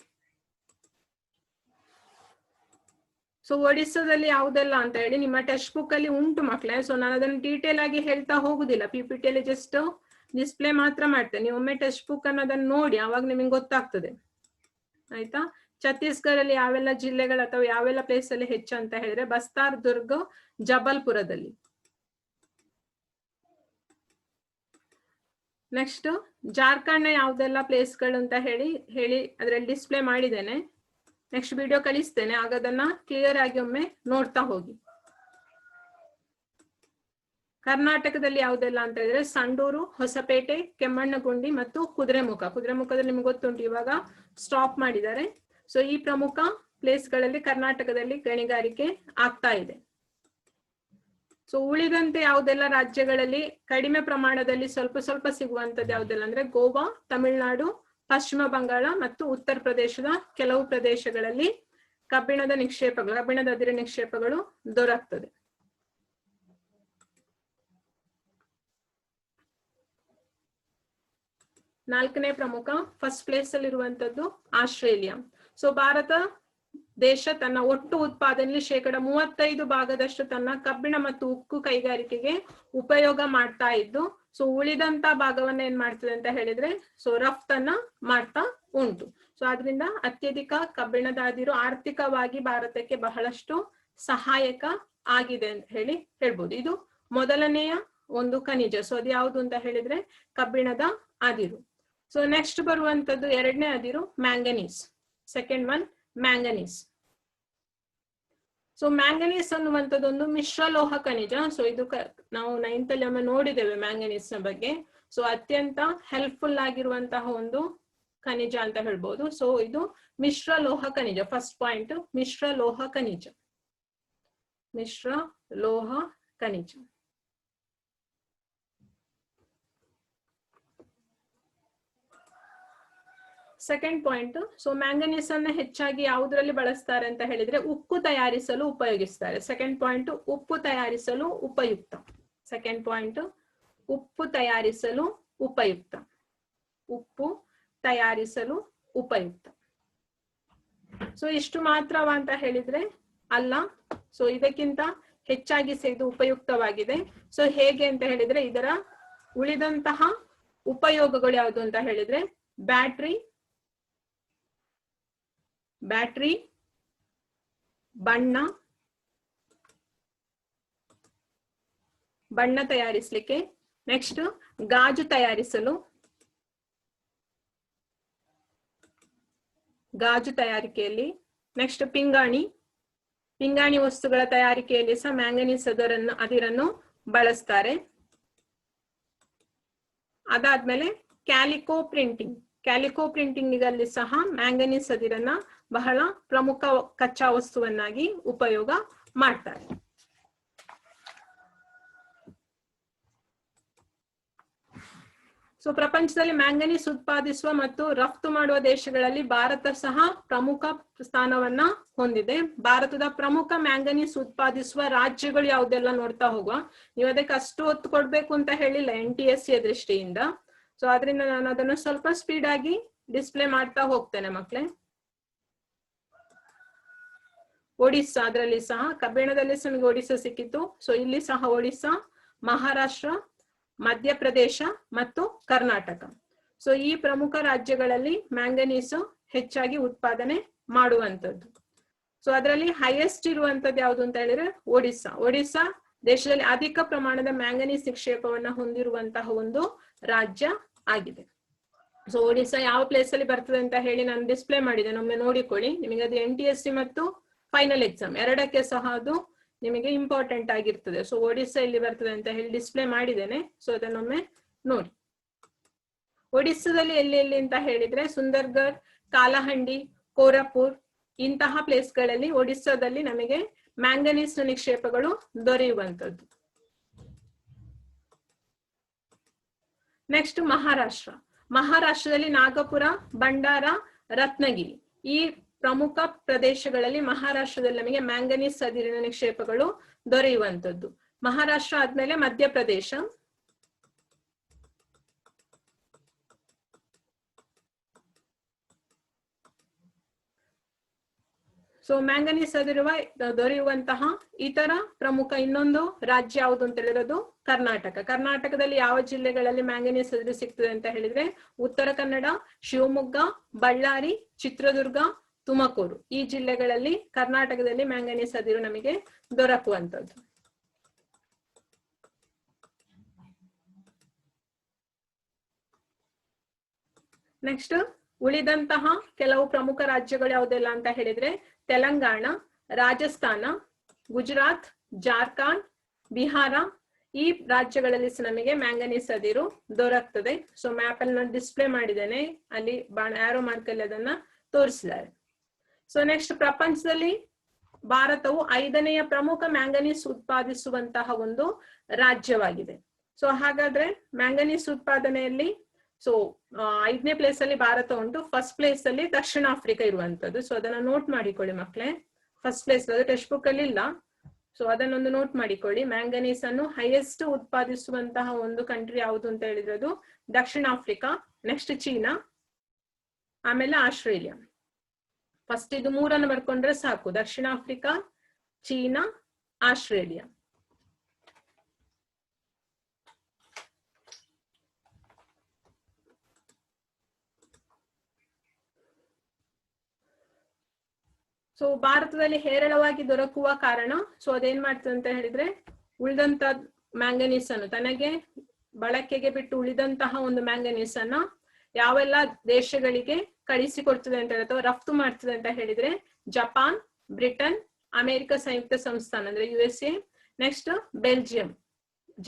ಸೊ ಒಡಿಸ್ಸಾದಲ್ಲಿ ಯಾವುದೆಲ್ಲ ಅಂತ ಹೇಳಿ ನಿಮ್ಮ ಟೆಕ್ಸ್ಟ್ ಬುಕ್ ಅಲ್ಲಿ ಉಂಟು ಮಕ್ಳೇ. ಸೊ ನಾನು ಅದನ್ನು ಡೀಟೇಲ್ ಆಗಿ ಹೇಳ್ತಾ ಹೋಗುದಿಲ್ಲ, PPT ಅಲ್ಲಿ ಜಸ್ಟ್ ಡಿಸ್ಪ್ಲೇ ಮಾತ್ರ ಮಾಡ್ತೇನೆ. ನೀವು ಒಮ್ಮೆ ಟೆಕ್ಸ್ಟ್ ಬುಕ್ ಅನ್ನೋದನ್ನ ನೋಡಿ, ಅವಾಗ ನಿಮಗೆ ಗೊತ್ತಾಗ್ತದೆ ಆಯ್ತಾ. ಛತ್ತೀಸ್ಗಢ ಅಲ್ಲಿ ಯಾವೆಲ್ಲ ಜಿಲ್ಲೆಗಳು ಅಥವಾ ಯಾವೆಲ್ಲ ಪ್ಲೇಸ್ ಅಲ್ಲಿ ಹೆಚ್ಚು ಅಂತ ಹೇಳಿದ್ರೆ, ಬಸ್ತಾರ್, ದುರ್ಗ್, ಜಬಲ್ಪುರದಲ್ಲಿ. ನೆಕ್ಸ್ಟ್ ಜಾರ್ಖಂಡ್ ನ ಯಾವ್ದೆಲ್ಲ ಪ್ಲೇಸ್ಗಳು ಅಂತ ಹೇಳಿ ಅದ್ರಲ್ಲಿ ಡಿಸ್ಪ್ಲೇ ಮಾಡಿದ್ದೇನೆ. ನೆಕ್ಸ್ಟ್ ವಿಡಿಯೋ ಕಳಿಸ್ತೇನೆ, ಆಗ ಅದನ್ನ ಕ್ಲಿಯರ್ ಆಗಿ ಒಮ್ಮೆ ನೋಡ್ತಾ ಹೋಗಿ. ಕರ್ನಾಟಕದಲ್ಲಿ ಯಾವುದೆಲ್ಲ ಅಂತ ಹೇಳಿದ್ರೆ ಸಂಡೂರು, ಹೊಸಪೇಟೆ, ಕೆಮ್ಮಣ್ಣಗುಂಡಿ ಮತ್ತು ಕುದುರೆಮುಖ. ಕುದುರೆಮುಖದಲ್ಲಿ ನಿಮ್ಗೆ ಗೊತ್ತುಂಟು, ಇವಾಗ ಸ್ಟಾಪ್ ಮಾಡಿದ್ದಾರೆ. ಸೊ ಈ ಪ್ರಮುಖ ಪ್ಲೇಸ್ಗಳಲ್ಲಿ ಕರ್ನಾಟಕದಲ್ಲಿ ಗಣಿಗಾರಿಕೆ ಆಗ್ತಾ ಇದೆ. ಸೊ ಉಳಿದಂತೆ ಯಾವುದೆಲ್ಲ ರಾಜ್ಯಗಳಲ್ಲಿ ಕಡಿಮೆ ಪ್ರಮಾಣದಲ್ಲಿ ಸ್ವಲ್ಪ ಸಿಗುವಂತದ್ದು ಯಾವುದೆಲ್ಲ ಅಂದ್ರೆ ಗೋವಾ, ತಮಿಳುನಾಡು, ಪಶ್ಚಿಮ ಬಂಗಾಳ ಮತ್ತು ಉತ್ತರ ಪ್ರದೇಶದ ಕೆಲವು ಪ್ರದೇಶಗಳಲ್ಲಿ ಕಬ್ಬಿಣದ ಅದಿರ ನಿಕ್ಷೇಪಗಳು ದೊರಕ್ತದೆ. ನಾಲ್ಕನೇ ಪ್ರಮುಖ ಫಸ್ಟ್ ಪ್ಲೇಸ್ ಅಲ್ಲಿ ಇರುವಂತದ್ದು ಆಸ್ಟ್ರೇಲಿಯಾ. ಸೊ ಭಾರತ ದೇಶ ತನ್ನ ಒಟ್ಟು ಉತ್ಪಾದನೆಯಲ್ಲಿ 35% ತನ್ನ ಕಬ್ಬಿಣ ಮತ್ತು ಉಕ್ಕು ಕೈಗಾರಿಕೆಗೆ ಉಪಯೋಗ ಮಾಡ್ತಾ ಇದ್ದು, ಸೊ ಉಳಿದಂತ ಭಾಗವನ್ನ ಏನ್ ಮಾಡ್ತದೆ ಅಂತ ಹೇಳಿದ್ರೆ ಸೊ ರಫ್ತನ್ನ ಮಾಡ್ತಾ ಉಂಟು. ಸೊ ಆದ್ರಿಂದ ಅತ್ಯಧಿಕ ಕಬ್ಬಿಣದ ಅದಿರು ಆರ್ಥಿಕವಾಗಿ ಭಾರತಕ್ಕೆ ಬಹಳಷ್ಟು ಸಹಾಯಕ ಆಗಿದೆ ಅಂತ ಹೇಳ್ಬೋದು. ಇದು ಮೊದಲನೆಯ ಒಂದು ಖನಿಜ. ಸೊ ಅದು ಯಾವುದು ಅಂತ ಹೇಳಿದ್ರೆ ಕಬ್ಬಿಣದ ಅದಿರು. ಸೊ ನೆಕ್ಸ್ಟ್ ಬರುವಂತದ್ದು ಎರಡನೇ ಅದಿರು manganese. Second one manganese. So manganese ಅನ್ನುವಂಥದ್ದೊಂದು ಮಿಶ್ರಲೋಹ ಖನಿಜ. ಸೊ ಇದು ನಾವು 9th ಅಲ್ಲಿ ಒಮ್ಮೆ ನೋಡಿದ್ದೇವೆ ಮ್ಯಾಂಗನೀಸ್ ನ ಬಗ್ಗೆ. ಸೊ ಅತ್ಯಂತ ಹೆಲ್ಪ್ಫುಲ್ ಆಗಿರುವಂತಹ ಒಂದು ಖನಿಜ ಅಂತ ಹೇಳ್ಬೋದು. ಸೊ ಇದು ಮಿಶ್ರಲೋಹ ಖನಿಜ. ಫಸ್ಟ್ ಪಾಯಿಂಟ್ ಮಿಶ್ರಲೋಹ ಖನಿಜ. ಮಿಶ್ರಲೋಹ ಖನಿಜ. ಸೆಕೆಂಡ್ ಪಾಯಿಂಟ್, ಸೊ ಮ್ಯಾಂಗನೀಸ್ ಅನ್ನ ಹೆಚ್ಚಾಗಿ ಯಾವುದರಲ್ಲಿ ಬಳಸ್ತಾರೆ ಅಂತ ಹೇಳಿದ್ರೆ ಉಕ್ಕು ತಯಾರಿಸಲು ಉಪಯೋಗಿಸ್ತಾರೆ. ಸೆಕೆಂಡ್ ಪಾಯಿಂಟ್ ಉಪ್ಪು ತಯಾರಿಸಲು ಉಪಯುಕ್ತ. ಸೆಕೆಂಡ್ ಪಾಯಿಂಟ್ ಉಪ್ಪು ತಯಾರಿಸಲು ಉಪಯುಕ್ತ. ಉಪ್ಪು ತಯಾರಿಸಲು ಉಪಯುಕ್ತ. ಸೊ ಇಷ್ಟು ಮಾತ್ರವ ಅಂತ ಹೇಳಿದ್ರೆ ಅಲ್ಲ. ಸೊ ಇದಕ್ಕಿಂತ ಹೆಚ್ಚಾಗಿ ಇದು ಉಪಯುಕ್ತವಾಗಿದೆ. ಸೊ ಹೇಗೆ ಅಂತ ಹೇಳಿದ್ರೆ ಇದರ ಉಳಿದಂತಹ ಉಪಯೋಗಗಳು ಯಾವುದು ಅಂತ ಹೇಳಿದ್ರೆ ಬ್ಯಾಟ್ರಿ, ಬಣ್ಣ ತಯಾರಿಸಲಿಕ್ಕೆ, ನೆಕ್ಸ್ಟ್ ಗಾಜು ತಯಾರಿಸಲು, ಗಾಜು ತಯಾರಿಕೆಯಲ್ಲಿ, ನೆಕ್ಸ್ಟ್ ಪಿಂಗಾಣಿ ವಸ್ತುಗಳ ತಯಾರಿಕೆಯಲ್ಲಿ ಸಹ ಮ್ಯಾಂಗನೀಸ್ ಅದಿರನ್ನು ಬಳಸ್ತಾರೆ. ಅದಾದ್ಮೇಲೆ ಕ್ಯಾಲಿಕೋ ಪ್ರಿಂಟಿಂಗ್ ನಲ್ಲಿ ಸಹ ಮ್ಯಾಂಗನೀಸ್ ಅದಿರನ್ನ ಬಹಳ ಪ್ರಮುಖ ಕಚ್ಚಾ ವಸ್ತುವನ್ನಾಗಿ ಉಪಯೋಗ ಮಾಡ್ತಾರೆ. ಸೊ ಪ್ರಪಂಚದಲ್ಲಿ ಮ್ಯಾಂಗನೀಸ್ ಉತ್ಪಾದಿಸುವ ಮತ್ತು ರಫ್ತು ಮಾಡುವ ದೇಶಗಳಲ್ಲಿ ಭಾರತ ಸಹ ಪ್ರಮುಖ ಸ್ಥಾನವನ್ನ ಹೊಂದಿದೆ. ಭಾರತದ ಪ್ರಮುಖ ಮ್ಯಾಂಗನೀಸ್ ಉತ್ಪಾದಿಸುವ ರಾಜ್ಯಗಳು ಯಾವುದೆಲ್ಲ ನೋಡ್ತಾ ಹೋಗುವ. ನೀವು ಅದಕ್ಕೆ ಅಷ್ಟು ಒತ್ತು ಕೊಡ್ಬೇಕು ಅಂತ ಹೇಳಿಲ್ಲ NTSC ದೃಷ್ಟಿಯಿಂದ. ಸೊ ಅದರಿಂದ ನಾನು ಅದನ್ನು ಸ್ವಲ್ಪ ಸ್ಪೀಡ್ ಆಗಿ ಡಿಸ್ಪ್ಲೇ ಮಾಡ್ತಾ ಹೋಗ್ತೇನೆ ಮಕ್ಕಳೇ. ಒಡಿಸ್ಸಾ, ಅದರಲ್ಲಿ ಸಹ ಕಬ್ಬಿಣದಲ್ಲಿ ನಮಗೆ ಒಡಿಸ್ಸಾ ಸಿಕ್ಕಿತ್ತು. ಸೊ ಇಲ್ಲಿ ಸಹ ಒಡಿಸ್ಸಾ, ಮಹಾರಾಷ್ಟ್ರ, ಮಧ್ಯಪ್ರದೇಶ ಮತ್ತು ಕರ್ನಾಟಕ. ಸೊ ಈ ಪ್ರಮುಖ ರಾಜ್ಯಗಳಲ್ಲಿ ಮ್ಯಾಂಗನೀಸ್ ಹೆಚ್ಚಾಗಿ ಉತ್ಪಾದನೆ ಮಾಡುವಂತದ್ದು. ಸೊ ಅದರಲ್ಲಿ ಹೈಯೆಸ್ಟ್ ಇರುವಂತದ್ದು ಯಾವುದು ಅಂತ ಹೇಳಿದ್ರೆ ಒಡಿಸ್ಸಾ. ಒಡಿಸ್ಸಾ ದೇಶದಲ್ಲಿ ಅಧಿಕ ಪ್ರಮಾಣದ ಮ್ಯಾಂಗನೀಸ್ ನಿಕ್ಷೇಪವನ್ನ ಹೊಂದಿರುವಂತಹ ಒಂದು ರಾಜ್ಯ ಆಗಿದೆ. ಸೊ ಒಡಿಸ್ಸಾ ಯಾವ ಪ್ಲೇಸ್ ಅಲ್ಲಿ ಬರ್ತದೆ ಅಂತ ಹೇಳಿ ನಾನು ಡಿಸ್ಪ್ಲೇ ಮಾಡಿದ್ದೇನೆ, ಒಮ್ಮೆ ನೋಡಿಕೊಳ್ಳಿ. ನಿಮಗೆ ಅದು NTSC ಮತ್ತು ಫೈನಲ್ ಎಕ್ಸಾಮ್ ಎರಡಕ್ಕೆ ಸಹ ಅದು ನಿಮಗೆ ಇಂಪಾರ್ಟೆಂಟ್ ಆಗಿರ್ತದೆ. ಸೊ ಒಡಿಸ್ಸಾ ಇಲ್ಲಿ ಬರ್ತದೆ ಅಂತ ಹೇಳಿ ಡಿಸ್ಪ್ಲೇ ಮಾಡಿದ್ದೇನೆ. ಸೊ ಅದನ್ನೊಮ್ಮೆ ನೋಡಿ. ಒಡಿಸ್ಸಾದಲ್ಲಿ ಎಲ್ಲಿ ಅಂತ ಹೇಳಿದ್ರೆ ಸುಂದರ್ಗರ್, ಕಾಲಹಂಡಿ, ಕೋರಾಪುರ್ ಇಂತಹ ಪ್ಲೇಸ್ಗಳಲ್ಲಿ ಒಡಿಸ್ಸಾದಲ್ಲಿ ನಮಗೆ ಮ್ಯಾಂಗನೀಸ್ ನಿಕ್ಷೇಪಗಳು ದೊರೆಯುವಂತದ್ದು. ನೆಕ್ಸ್ಟ್ ಮಹಾರಾಷ್ಟ್ರ. ಮಹಾರಾಷ್ಟ್ರದಲ್ಲಿ ನಾಗಪುರ, ಭಂಡಾರ, ರತ್ನಗಿರಿ ಈ ಪ್ರಮುಖ ಪ್ರದೇಶಗಳಲ್ಲಿ ಮಹಾರಾಷ್ಟ್ರದಲ್ಲಿ ನಮಗೆ ಮ್ಯಾಂಗನೀಸ್ ಅದಿರಿನ ನಿಕ್ಷೇಪಗಳು ದೊರೆಯುವಂತದ್ದು. ಮಹಾರಾಷ್ಟ್ರ ಆದ್ಮೇಲೆ ಮಧ್ಯಪ್ರದೇಶ, ಸೊ ಮ್ಯಾಂಗನೀಸ್ ದೊರೆಯುವಂತಹ ಇತರ ಪ್ರಮುಖ ಇನ್ನೊಂದು ರಾಜ್ಯ ಯಾವುದು ಅಂತ ಹೇಳಿರೋದು ಕರ್ನಾಟಕ. ಕರ್ನಾಟಕದಲ್ಲಿ ಯಾವ ಜಿಲ್ಲೆಗಳಲ್ಲಿ ಮ್ಯಾಂಗನೀಸ್ ಅದಿರು ಸಿಗ್ತದೆ ಅಂತ ಹೇಳಿದ್ರೆ ಉತ್ತರ ಕನ್ನಡ, ಶಿವಮೊಗ್ಗ, ಬಳ್ಳಾರಿ, ಚಿತ್ರದುರ್ಗ, ತುಮಕೂರು ಈ ಜಿಲ್ಲೆಗಳಲ್ಲಿ ಕರ್ನಾಟಕದಲ್ಲಿ ಮ್ಯಾಂಗನೀಸ್ ಅದಿರು ನಮಗೆ ದೊರಕುವಂತದ್ದು. ನೆಕ್ಸ್ಟ್ ಉಳಿದಂತಹ ಕೆಲವು ಪ್ರಮುಖ ರಾಜ್ಯಗಳು ಯಾವುದೆಲ್ಲ ಅಂತ ಹೇಳಿದ್ರೆ ತೆಲಂಗಾಣ, ರಾಜಸ್ಥಾನ, ಗುಜರಾತ್, ಜಾರ್ಖಂಡ್, ಬಿಹಾರ ಈ ರಾಜ್ಯಗಳಲ್ಲಿ ನಮಗೆ ಮ್ಯಾಂಗನೀಸ್ ಅದಿರು ದೊರಕ್ತದೆ. ಸೊ ಮ್ಯಾಪ್ ಅಲ್ಲಿ ನಾನು ಡಿಸ್ಪ್ಲೇ ಮಾಡಿದ್ದೇನೆ, ಅಲ್ಲಿ ಆರೋ ಮಾರ್ಕ್ ಅಲ್ಲಿ ಅದನ್ನ ತೋರಿಸಿದ್ದಾರೆ. ಸೊ ನೆಕ್ಸ್ಟ್ ಪ್ರಪಂಚದಲ್ಲಿ ಭಾರತವು 5ನೆಯ ಪ್ರಮುಖ ಮ್ಯಾಂಗನೀಸ್ ಉತ್ಪಾದಿಸುವಂತಹ ಒಂದು ರಾಜ್ಯವಾಗಿದೆ. ಸೊ ಹಾಗಾದ್ರೆ ಮ್ಯಾಂಗನೀಸ್ ಉತ್ಪಾದನೆಯಲ್ಲಿ ಸೊ 5ನೇ ಪ್ಲೇಸ್ ಅಲ್ಲಿ ಭಾರತ ಉಂಟು. ಫಸ್ಟ್ ಪ್ಲೇಸ್ ಅಲ್ಲಿ ದಕ್ಷಿಣ ಆಫ್ರಿಕಾ ಇರುವಂತದ್ದು. ಸೊ ಅದನ್ನ ನೋಟ್ ಮಾಡಿಕೊಳ್ಳಿ ಮಕ್ಕಳೇ. ಫಸ್ಟ್ ಪ್ಲೇಸ್ ಅದು ಟೆಕ್ಸ್ಟ್ ಬುಕ್ ಅಲ್ಲಿ ಇಲ್ಲ. ಸೊ ಅದನ್ನೊಂದು ನೋಟ್ ಮಾಡಿಕೊಳ್ಳಿ. ಮ್ಯಾಂಗನೀಸ್ ಅನ್ನು ಹೈಯೆಸ್ಟ್ ಉತ್ಪಾದಿಸುವಂತಹ ಒಂದು ಕಂಟ್ರಿ ಯಾವುದು ಅಂತ ಹೇಳಿದ್ರೆ ಅದು ದಕ್ಷಿಣ ಆಫ್ರಿಕಾ, ನೆಕ್ಸ್ಟ್ ಚೀನಾ, ಆಮೇಲೆ ಆಸ್ಟ್ರೇಲಿಯಾ. ಫಸ್ಟ್ ಇದು 3 ಬರ್ಕೊಂಡ್ರೆ ಸಾಕು. ದಕ್ಷಿಣ ಆಫ್ರಿಕಾ, ಚೀನಾ, ಆಸ್ಟ್ರೇಲಿಯಾ. ಸೊ ಭಾರತದಲ್ಲಿ ಹೇರಳವಾಗಿ ದೊರಕುವ ಕಾರಣ ಸೊ ಅದೇನ್ ಮಾಡ್ತದೆ ಅಂತ ಹೇಳಿದ್ರೆ ಉಳಿದಂತ ಮ್ಯಾಂಗನೀಸ್ ಅನ್ನು ತನಗೆ ಬಳಕೆಗೆ ಬಿಟ್ಟು ಉಳಿದಂತಹ ಒಂದು ಮ್ಯಾಂಗನೀಸ್ ಅನ್ನ ಯಾವೆಲ್ಲ ದೇಶಗಳಿಗೆ ಕಳಿಸಿಕೊಡ್ತದೆ ಅಂತ ಹೇಳಿದ್ರೆ ರಫ್ತು ಮಾಡ್ತದೆ ಅಂತ ಹೇಳಿದ್ರೆ ಜಪಾನ್, ಬ್ರಿಟನ್, ಅಮೆರಿಕ ಸಂಯುಕ್ತ ಸಂಸ್ಥಾನ ಅಂದ್ರೆ USA, next Belgium.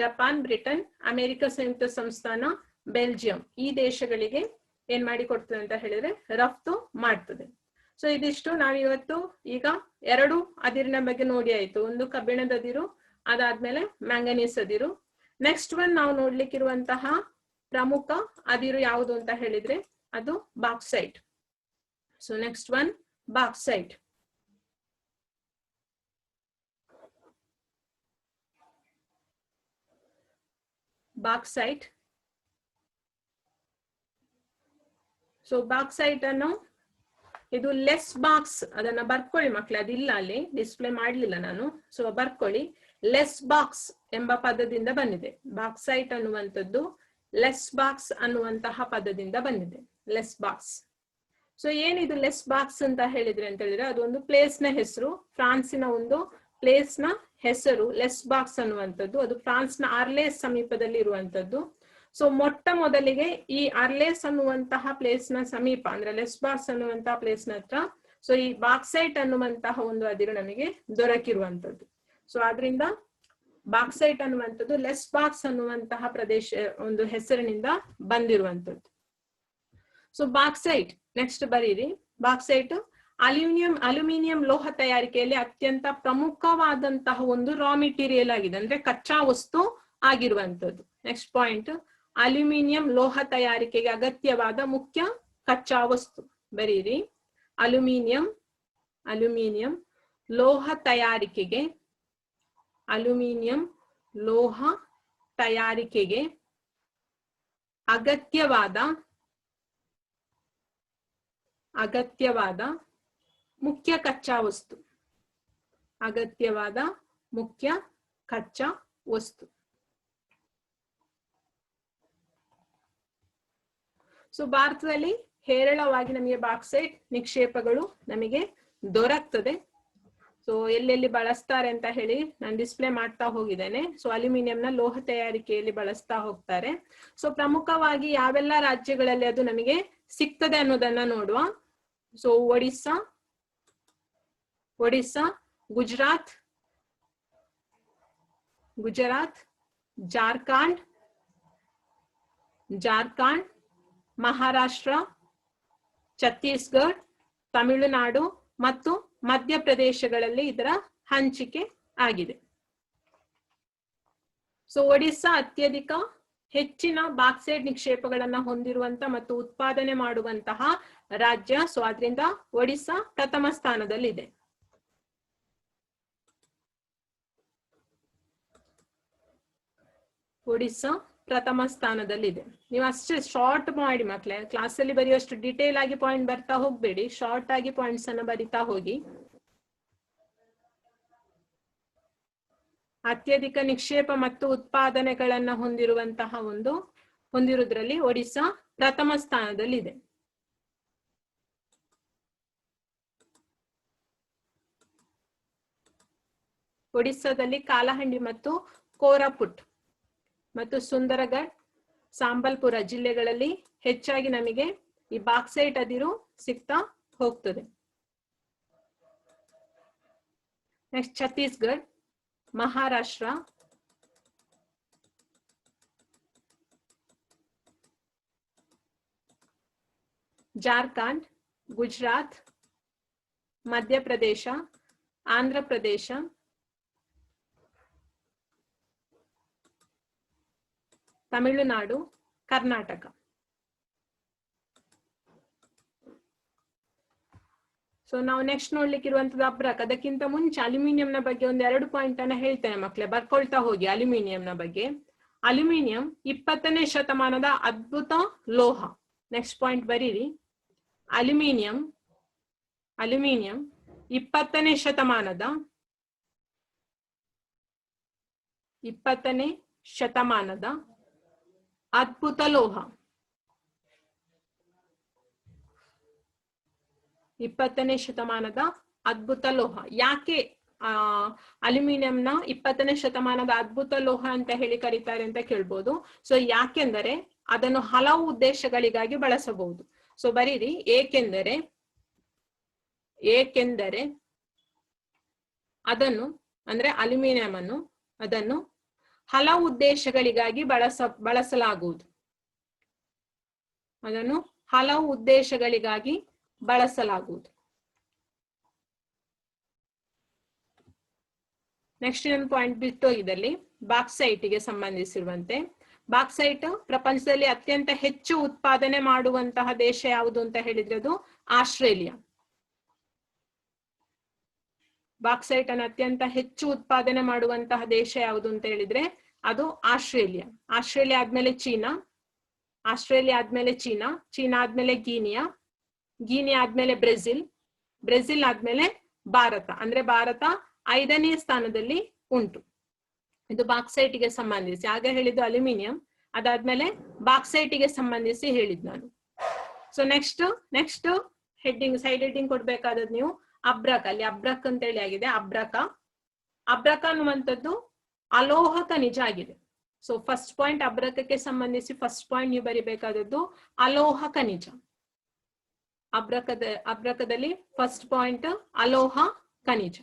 Japan, Britain, ಅಮೆರಿಕ ಸಂಯುಕ್ತ ಸಂಸ್ಥಾನ, ಬೆಲ್ಜಿಯಂ ಈ ದೇಶಗಳಿಗೆ ಏನ್ ಮಾಡಿ ಕೊಡ್ತದೆ ಅಂತ ಹೇಳಿದ್ರೆ ರಫ್ತು ಮಾಡ್ತದೆ. ಸೊ ಇದಿಷ್ಟು ನಾವಿವತ್ತು ಈಗ 2 ಅದಿರಿನ ಬಗ್ಗೆ ನೋಡಿ ಆಯ್ತು. ಒಂದು ಕಬ್ಬಿಣದ ಅದಿರು, ಅದಾದ್ಮೇಲೆ ಮ್ಯಾಂಗನೀಸ್ ಅದಿರು. ನೆಕ್ಸ್ಟ್ ಒನ್ ನಾವು ನೋಡ್ಲಿಕ್ಕಿರುವಂತಹ ಪ್ರಮುಖ ಅದಿರು ಯಾವುದು ಅಂತ ಹೇಳಿದ್ರೆ ಅದು bauxite. So next one bauxite. Bauxite. So bauxite ಅನ್ನು ಇದು ಲೆಸ್ ಬಾಕ್ಸ್, ಅದನ್ನ ಬರ್ಕೊಳ್ಳಿ ಮಕ್ಳು, ಅದಿಲ್ಲ ಅಲ್ಲಿ ಡಿಸ್ಪ್ಲೇ ಮಾಡ್ಲಿಲ್ಲ ನಾನು. ಸೊ ಬರ್ಕೊಳ್ಳಿ, ಲೆಸ್ ಬಾಕ್ಸ್ ಎಂಬ ಪದದಿಂದ ಬಂದಿದೆ. ಬಾಕ್ಸೈಟ್ ಅನ್ನುವಂಥದ್ದು ಲೆಸ್ ಬಾಕ್ಸ್ ಅನ್ನುವಂತಹ ಪದದಿಂದ ಬಂದಿದೆ. Less box. ಸೊ ಏನಿದು ಲೆಸ್ ಬಾಕ್ಸ್ ಅಂತ ಹೇಳಿದ್ರೆ ಅದೊಂದು ಪ್ಲೇಸ್ ನ ಹೆಸರು. ಫ್ರಾನ್ಸಿನ ಒಂದು ಪ್ಲೇಸ್ ನ ಹೆಸರು ಲೆಸ್ ಬಾಕ್ಸ್ ಅನ್ನುವಂಥದ್ದು. ಅದು ಫ್ರಾನ್ಸ್ ನ ಆರ್ಲೇಸ್ ಸಮೀಪದಲ್ಲಿ ಇರುವಂತದ್ದು. ಸೊ ಮೊಟ್ಟ ಮೊದಲಿಗೆ ಈ ಆರ್ಲೇಸ್ ಅನ್ನುವಂತಹ ಪ್ಲೇಸ್ ನ ಸಮೀಪ ಅಂದ್ರೆ ಲೆಸ್ ಬಾಕ್ಸ್ ಅನ್ನುವಂತಹ ಪ್ಲೇಸ್ ನ ಹತ್ರ ಸೊ ಈ ಬಾಕ್ಸೈಟ್ ಅನ್ನುವಂತಹ ಒಂದು ಅದಿರು ನಮಗೆ ದೊರಕಿರುವಂತದ್ದು. ಸೊ ಆದ್ರಿಂದ ಬಾಕ್ಸೈಟ್ ಅನ್ನುವಂಥದ್ದು ಲೆಸ್ ಬಾಕ್ಸ್ ಅನ್ನುವಂತಹ ಪ್ರದೇಶ ಒಂದು ಹೆಸರಿನಿಂದ ಬಂದಿರುವಂತದ್ದು. ಸೊ ಬಾಕ್ಸೈಟ್ ನೆಕ್ಸ್ಟ್ ಬರೀರಿ. ಬಾಕ್ಸೈಟ್ ಅಲ್ಯೂಮಿನಿಯಂ ಲೋಹ ತಯಾರಿಕೆಯಲ್ಲಿ ಅತ್ಯಂತ ಪ್ರಮುಖವಾದಂತಹ ಒಂದು ರಾ ಮೆಟೀರಿಯಲ್ ಆಗಿದೆ, ಅಂದ್ರೆ ಕಚ್ಚಾ ವಸ್ತು ಆಗಿರುವಂತದ್ದು. ನೆಕ್ಸ್ಟ್ ಪಾಯಿಂಟ್, ಅಲ್ಯೂಮಿನಿಯಂ ಲೋಹ ತಯಾರಿಕೆಗೆ ಅಗತ್ಯವಾದ ಮುಖ್ಯ ಕಚ್ಚಾ ವಸ್ತು. ಬರೀರಿ, ಅಲ್ಯೂಮಿನಿಯಂ ಲೋಹ ತಯಾರಿಕೆಗೆ ಅಗತ್ಯವಾದ ಮುಖ್ಯ ಕಚ್ಚಾ ವಸ್ತು. ಅಗತ್ಯವಾದ ಮುಖ್ಯ ಕಚ್ಚಾ ವಸ್ತು. ಸೊ ಭಾರತದಲ್ಲಿ ಹೇರಳವಾಗಿ ನಮಗೆ ಬಾಕ್ಸೈಟ್ ನಿಕ್ಷೇಪಗಳು ನಮಗೆ ದೊರಕ್ತದೆ. ಸೊ ಎಲ್ಲೆಲ್ಲಿ ಬಳಸ್ತಾರೆ ಅಂತ ಹೇಳಿ ನಾನು ಡಿಸ್ಪ್ಲೇ ಮಾಡ್ತಾ ಹೋಗಿದ್ದೇನೆ. ಸೊ ಅಲ್ಯೂಮಿನಿಯಂನ ಲೋಹ ತಯಾರಿಕೆಯಲ್ಲಿ ಬಳಸ್ತಾ ಹೋಗ್ತಾರೆ. ಸೊ ಪ್ರಮುಖವಾಗಿ ಯಾವೆಲ್ಲ ರಾಜ್ಯಗಳಲ್ಲಿ ಅದು ನಮಗೆ ಸಿಗ್ತದೆ ಅನ್ನೋದನ್ನ ನೋಡುವ. ಸೊ ಒಡಿಸ್ಸಾ, ಗುಜರಾತ್, ಜಾರ್ಖಂಡ್, ಮಹಾರಾಷ್ಟ್ರ, ಛತ್ತೀಸ್ಗಢ, ತಮಿಳುನಾಡು ಮತ್ತು ಮಧ್ಯಪ್ರದೇಶಗಳಲ್ಲಿ ಇದರ ಹಂಚಿಕೆ ಆಗಿದೆ. ಸೊ ಒಡಿಸ್ಸಾ ಅತ್ಯಧಿಕ ಹೆಚ್ಚಿನ ಬಾಕ್ಸೈಟ್ ನಿಕ್ಷೇಪಗಳನ್ನ ಹೊಂದಿರುವಂತ ಮತ್ತು ಉತ್ಪಾದನೆ ಮಾಡುವಂತಹ ರಾಜ್ಯ. ಸೊ ಆದ್ರಿಂದ ಒಡಿಸ್ಸಾ ಪ್ರಥಮ ಸ್ಥಾನದಲ್ಲಿದೆ. ಒಡಿಸ್ಸಾ ಪ್ರಥಮ ಸ್ಥಾನದಲ್ಲಿದೆ. ನೀವು ಅಷ್ಟೇ ಶಾರ್ಟ್ ಮಾಡಿ ಮಕ್ಕಳೇ, ಕ್ಲಾಸಲ್ಲಿ ಬರೆಯುವಷ್ಟು ಡಿಟೇಲ್ ಆಗಿ ಪಾಯಿಂಟ್ ಬರ್ತಾ ಹೋಗ್ಬೇಡಿ, ಶಾರ್ಟ್ ಆಗಿ ಪಾಯಿಂಟ್ಸ್ ಅನ್ನ ಬರಿತಾ ಹೋಗಿ. ಅತ್ಯಧಿಕ ನಿಕ್ಷೇಪ ಮತ್ತು ಉತ್ಪಾದನೆಗಳನ್ನ ಹೊಂದಿರುವುದರಲ್ಲಿ ಒಡಿಸ್ಸಾ ಪ್ರಥಮ ಸ್ಥಾನದಲ್ಲಿದೆ. ಒಡಿಸ್ಸಾದಲ್ಲಿ ಕಾಲಹಂಡಿ ಮತ್ತು ಕೋರಾಪುಟ್ ಮತ್ತು ಸುಂದರಗಢ, ಸಾಂಬಲ್ಪುರ ಜಿಲ್ಲೆಗಳಲ್ಲಿ ಹೆಚ್ಚಾಗಿ ನಮಗೆ ಈ ಬಾಕ್ಸೈಟ್ ಅದಿರು ಸಿಗ್ತಾ ಹೋಗ್ತದೆ. ನೆಕ್ಸ್ಟ್ ಛತ್ತೀಸ್ಗಢ, ಮಹಾರಾಷ್ಟ್ರ, ಜಾರ್ಖಂಡ್, ಗುಜರಾತ್, ಮಧ್ಯಪ್ರದೇಶ, ಆಂಧ್ರ ಪ್ರದೇಶ, ತಮಿಳುನಾಡು, ಕರ್ನಾಟಕ. ಸೊ ನಾವು ನೆಕ್ಸ್ಟ್ ನೋಡ್ಲಿಕ್ಕಿರುವಂತದ್ದು ಅಬ್ರಕ್. ಅದಕ್ಕಿಂತ ಮುಂಚೆ ಅಲ್ಯೂಮಿನಿಯಂನ ಬಗ್ಗೆ ಒಂದು 2 ಪಾಯಿಂಟ್ ಅನ್ನ ಹೇಳ್ತೇನೆ ಮಕ್ಕಳೇ, ಬರ್ಕೊಳ್ತಾ ಹೋಗಿ. ಅಲ್ಯೂಮಿನಿಯಂನ ಬಗ್ಗೆ, ಅಲ್ಯೂಮಿನಿಯಂ 20ನೇ ಶತಮಾನದ ಅದ್ಭುತ ಲೋಹ. ನೆಕ್ಸ್ಟ್ ಪಾಯಿಂಟ್ ಬರೀರಿ. ಅಲ್ಯೂಮಿನಿಯಂ 20ನೇ ಶತಮಾನದ ಅದ್ಭುತ ಲೋಹ. 20ನೇ ಶತಮಾನದ ಅದ್ಭುತ ಲೋಹ. ಯಾಕೆ ಅಲ್ಯೂಮಿನಿಯಂನ 20ನೇ ಶತಮಾನದ ಅದ್ಭುತ ಲೋಹ ಅಂತ ಹೇಳಿ ಕರೀತಾರೆ ಅಂತ ಕೇಳ್ಬೋದು. ಸೊ ಯಾಕೆಂದರೆ ಅದನ್ನು ಹಲವು ಉದ್ದೇಶಗಳಿಗಾಗಿ ಬಳಸಬಹುದು. ಸೊ ಬರೀರಿ, ಏಕೆಂದರೆ ಅದನ್ನು ಅಂದ್ರೆ ಅಲ್ಯೂಮಿನಿಯಂ ಅನ್ನು ಅದನ್ನು ಹಲವು ಉದ್ದೇಶಗಳಿಗಾಗಿ ಬಳಸಲಾಗುವುದು. ಅದನ್ನು ಹಲವು ಉದ್ದೇಶಗಳಿಗಾಗಿ ಬಳಸಲಾಗುವುದು. ನೆಕ್ಸ್ಟ್ ಇನ್ನೊಂದು ಪಾಯಿಂಟ್ ಬಿಟ್ಟು ಇದರಲ್ಲಿ ಬಾಕ್ಸೈಟ್ಗೆ ಸಂಬಂಧಿಸಿರುವಂತೆ, ಬಾಕ್ಸೈಟ್ ಪ್ರಪಂಚದಲ್ಲಿ ಅತ್ಯಂತ ಹೆಚ್ಚು ಉತ್ಪಾದನೆ ಮಾಡುವಂತಹ ದೇಶ ಯಾವುದು ಅಂತ ಹೇಳಿದ್ರೆ ಅದು ಆಸ್ಟ್ರೇಲಿಯಾ. ಬಾಕ್ಸೈಟ್ ಅನ್ನು ಅತ್ಯಂತ ಹೆಚ್ಚು ಉತ್ಪಾದನೆ ಮಾಡುವಂತಹ ದೇಶ ಯಾವುದು ಅಂತ ಹೇಳಿದ್ರೆ ಅದು ಆಸ್ಟ್ರೇಲಿಯಾ. ಆಸ್ಟ್ರೇಲಿಯಾ ಆದ್ಮೇಲೆ ಚೀನಾ, ಚೀನಾ ಆದ್ಮೇಲೆ ಗೀನಿಯಾ ಆದ್ಮೇಲೆ ಬ್ರೆಜಿಲ್ ಆದ್ಮೇಲೆ ಭಾರತ. ಅಂದ್ರೆ ಭಾರತ 5ನೇ ಸ್ಥಾನದಲ್ಲಿ ಉಂಟು. ಇದು ಬಾಕ್ಸೈಟ್ಗೆ ಸಂಬಂಧಿಸಿ. ಆಗ ಹೇಳಿದ್ದು ಅಲ್ಯೂಮಿನಿಯಂ, ಅದಾದ್ಮೇಲೆ ಬಾಕ್ಸೈಟ್ಗೆ ಸಂಬಂಧಿಸಿ ಹೇಳಿದ್ ನಾನು. So next heading, side heading ಕೊಡ್ಬೇಕಾದದ್ದು ನೀವು ಅಬ್ರಕ. ಅಲ್ಲಿ ಅಬ್ರಕ್ ಅಂತ ಹೇಳಿ ಆಗಿದೆ. ಅಬ್ರಕ ಅನ್ನುವಂಥದ್ದು ಅಲೋಹ ಖನಿಜ ಆಗಿದೆ. ಸೊ ಫಸ್ಟ್ ಪಾಯಿಂಟ್ ಅಬ್ರಕಕ್ಕೆ ಸಂಬಂಧಿಸಿ ಫಸ್ಟ್ ಪಾಯಿಂಟ್ ನೀವು ಬರಿಬೇಕಾದದ್ದು ಅಲೋಹ ಖನಿಜ. ಅಬ್ರಕದಲ್ಲಿ ಫಸ್ಟ್ ಪಾಯಿಂಟ್ ಅಲೋಹ ಖನಿಜ.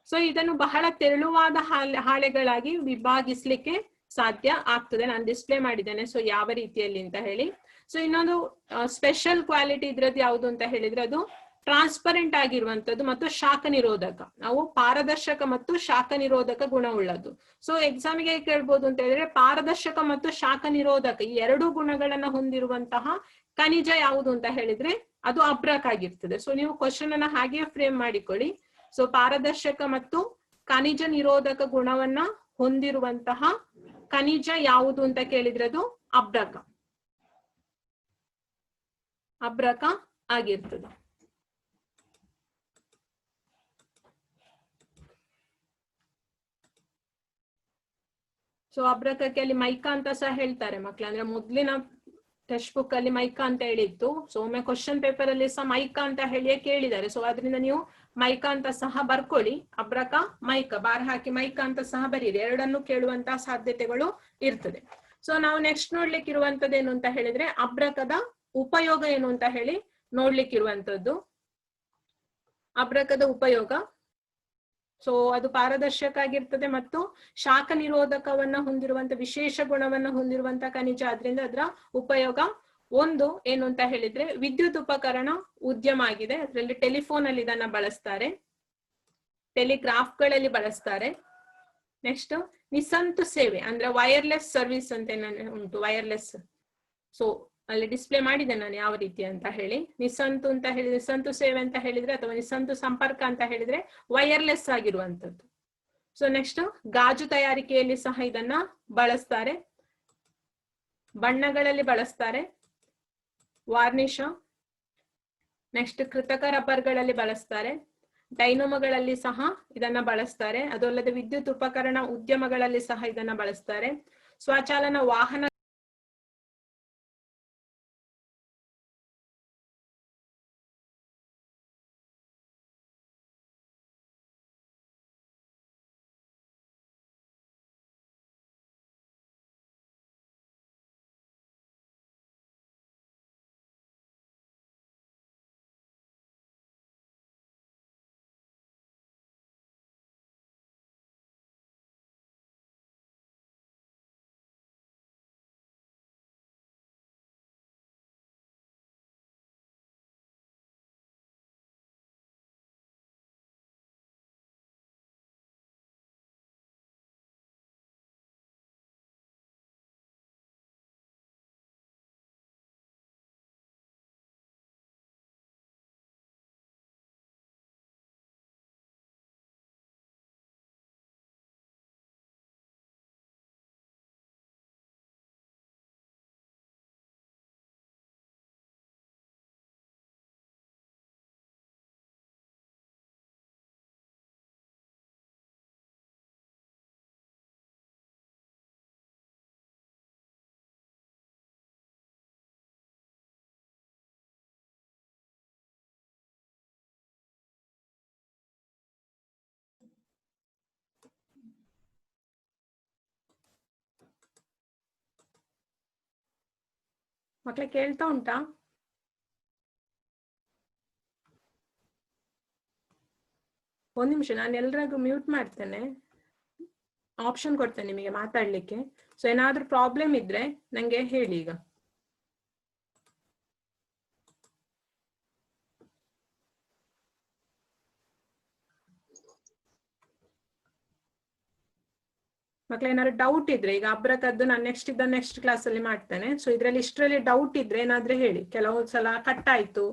ಸೊ ಇದನ್ನು ಬಹಳ ತೆರಳುವಾದ ಹಾಳೆಗಳಾಗಿ ವಿಭಾಗಿಸ್ಲಿಕ್ಕೆ ಸಾಧ್ಯ ಆಗ್ತದೆ. ನಾನು ಡಿಸ್ಪ್ಲೇ ಮಾಡಿದ್ದೇನೆ ಸೊ ಯಾವ ರೀತಿಯಲ್ಲಿ ಅಂತ ಹೇಳಿ. ಸೊ ಇನ್ನೊಂದು ಸ್ಪೆಷಲ್ ಕ್ವಾಲಿಟಿ ಇದ್ರದ್ದು ಯಾವುದು ಅಂತ ಹೇಳಿದ್ರೆ ಅದು ಟ್ರಾನ್ಸ್ಪರೆಂಟ್ ಆಗಿರುವಂತದ್ದು ಮತ್ತು ಶಾಖ ನಿರೋಧಕ. ನಾವು ಪಾರದರ್ಶಕ ಮತ್ತು ಶಾಖ ನಿರೋಧಕ ಗುಣವುಳ್ಳದ್ದು. ಸೊ ಎಕ್ಸಾಮಿಗೆ ಕೇಳ್ಬೋದು ಅಂತ ಹೇಳಿದ್ರೆ ಪಾರದರ್ಶಕ ಮತ್ತು ಶಾಖ ನಿರೋಧಕ ಈ 2 ಗುಣಗಳನ್ನ ಹೊಂದಿರುವಂತಹ ಖನಿಜ ಯಾವುದು ಅಂತ ಹೇಳಿದ್ರೆ ಅದು ಅಬ್ರಕ್ ಆಗಿರ್ತದೆ. ಸೊ ನೀವು ಕ್ವಶನ್ ಅನ್ನ ಹಾಗೆಯೇ ಫ್ರೇಮ್ ಮಾಡಿಕೊಳ್ಳಿ. ಸೊ ಪಾರದರ್ಶಕ ಮತ್ತು ಖನಿಜ ನಿರೋಧಕ ಗುಣವನ್ನ ಹೊಂದಿರುವಂತಹ ಖನಿಜ ಯಾವುದು ಅಂತ ಕೇಳಿದ್ರೆ ಅದು ಅಬ್ರಕ. ಅಬ್ರಕ ಆಗಿರ್ತದೆ. ಸೊ ಅಬ್ರಕಕ್ಕೆ ಅಲ್ಲಿ ಮೈಕಾ ಅಂತ ಸಹ ಹೇಳ್ತಾರೆ ಮಕ್ಳು. ಅಂದ್ರೆ ಮೊದ್ಲಿನ ಟೆಕ್ಸ್ಟ್ ಬುಕ್ ಅಲ್ಲಿ ಮೈಕಾ ಅಂತ ಹೇಳಿತ್ತು. ಸೊ ಒಮ್ಮೆ ಕ್ವಶನ್ ಪೇಪರ್ ಅಲ್ಲಿ ಸಹ ಮೈಕಾ ಅಂತ ಹೇಳಿಯೇ ಕೇಳಿದ್ದಾರೆ. ಸೊ ಅದರಿಂದ ನೀವು ಮೈಕಾ ಅಂತ ಸಹ ಬರ್ಕೊಳ್ಳಿ. ಅಬ್ರಕ ಮೈಕಾ ಬಾರ್ ಹಾಕಿ ಮೈಕಾ ಅಂತ ಸಹ ಬರೀರಿ. ಎರಡನ್ನು ಕೇಳುವಂತಹ ಸಾಧ್ಯತೆಗಳು ಇರ್ತದೆ. ಸೊ ನಾವು ನೆಕ್ಸ್ಟ್ ನೋಡ್ಲಿಕ್ಕೆ ಇರುವಂತದ್ದು ಏನು ಅಂತ ಹೇಳಿದ್ರೆ ಅಬ್ರಕದ ಉಪಯೋಗ ಏನು ಅಂತ ಹೇಳಿ ನೋಡ್ಲಿಕ್ಕಿರುವಂತದ್ದು. ಅಬ್ರಕದ ಉಪಯೋಗ, ಸೊ ಅದು ಪಾರದರ್ಶಕ ಆಗಿರ್ತದೆ ಮತ್ತು ಶಾಖ ನಿರೋಧಕವನ್ನ ಹೊಂದಿರುವಂತ ವಿಶೇಷ ಗುಣವನ್ನ ಹೊಂದಿರುವಂತ ಖನಿಜ. ಆದ್ರಿಂದ ಅದರ ಉಪಯೋಗ ಒಂದು ಏನು ಅಂತ ಹೇಳಿದ್ರೆ ವಿದ್ಯುತ್ ಉಪಕರಣ ಉದ್ಯಮ ಆಗಿದೆ. ಅದರಲ್ಲಿ ಟೆಲಿಫೋನ್ ಅಲ್ಲಿ ಇದನ್ನ ಬಳಸ್ತಾರೆ, ಟೆಲಿಗ್ರಾಫ್ಗಳಲ್ಲಿ ಬಳಸ್ತಾರೆ. ನೆಕ್ಸ್ಟ್ ನಿಸಂತು ಸೇವೆ ಅಂದ್ರೆ ವೈರ್ಲೆಸ್ ಸರ್ವಿಸ್ ಅಂತ ಉಂಟು, ವೈರ್ಲೆಸ್. ಸೊ ಅಲ್ಲಿ ಡಿಸ್ಪ್ಲೇ ಮಾಡಿದೆ ನಾನು ಯಾವ ರೀತಿ ಅಂತ ಹೇಳಿ. ನಿಸಂತು ಅಂತ ಹೇಳಿ, ನಿಸಂತು ಸೇವೆ ಅಂತ ಹೇಳಿದ್ರೆ ಅಥವಾ ನಿಸಂತು ಸಂಪರ್ಕ ಅಂತ ಹೇಳಿದ್ರೆ ವೈರ್ಲೆಸ್ ಆಗಿರುವಂತದ್ದು. ಸೊ ನೆಕ್ಸ್ಟ್ ಗಾಜು ತಯಾರಿಕೆಯಲ್ಲಿ ಸಹ ಇದನ್ನ ಬಳಸ್ತಾರೆ, ಬಣ್ಣಗಳಲ್ಲಿ ಬಳಸ್ತಾರೆ, ವಾರ್ನಿಷ. ನೆಕ್ಸ್ಟ್ ಕೃತಕ ರಬ್ಬರ್ಗಳಲ್ಲಿ ಬಳಸ್ತಾರೆ, ಡೈನಮೋಗಳಲ್ಲಿ ಸಹ ಇದನ್ನ ಬಳಸ್ತಾರೆ. ಅದಲ್ಲದೆ ವಿದ್ಯುತ್ ಉಪಕರಣ ಉದ್ಯಮಗಳಲ್ಲಿ ಸಹ ಇದನ್ನ ಬಳಸ್ತಾರೆ. ಸ್ವಚಾಲನ ವಾಹನ ಮಕ್ಳಿಗೆ ಕೇಳ್ತಾ ಉಂಟಾ? ಒಂದ್ ನಿಮಿಷ, ನಾನು ಎಲ್ರಿಗೂ ಮ್ಯೂಟ್ ಮಾಡ್ತೇನೆ, ಆಪ್ಷನ್ ಕೊಡ್ತೇನೆ ನಿಮಗೆ ಮಾತಾಡ್ಲಿಕ್ಕೆ. ಸೊ ಏನಾದ್ರೂ ಪ್ರಾಬ್ಲಮ್ ಇದ್ರೆ ನಂಗೆ ಹೇಳಿ ಈಗ. ಮಕ್ಳು ಏನಾದ್ರು ಡೌಟ್ ಇದ್ರೆ, ಈಗ ಅಬ್ರಕದ್ದು ನಾನು ನೆಕ್ಸ್ಟ್ ಕ್ಲಾಸ್ ಅಲ್ಲಿ ಮಾಡ್ತೇನೆ. ಸೊ ಇದ್ರಲ್ಲಿ ಇಷ್ಟರಲ್ಲಿ ಡೌಟ್ ಇದ್ರೆ ಏನಾದ್ರೂ ಹೇಳಿ. ಕೆಲವು ಸಲ ಕಟ್ ಆಯ್ತು,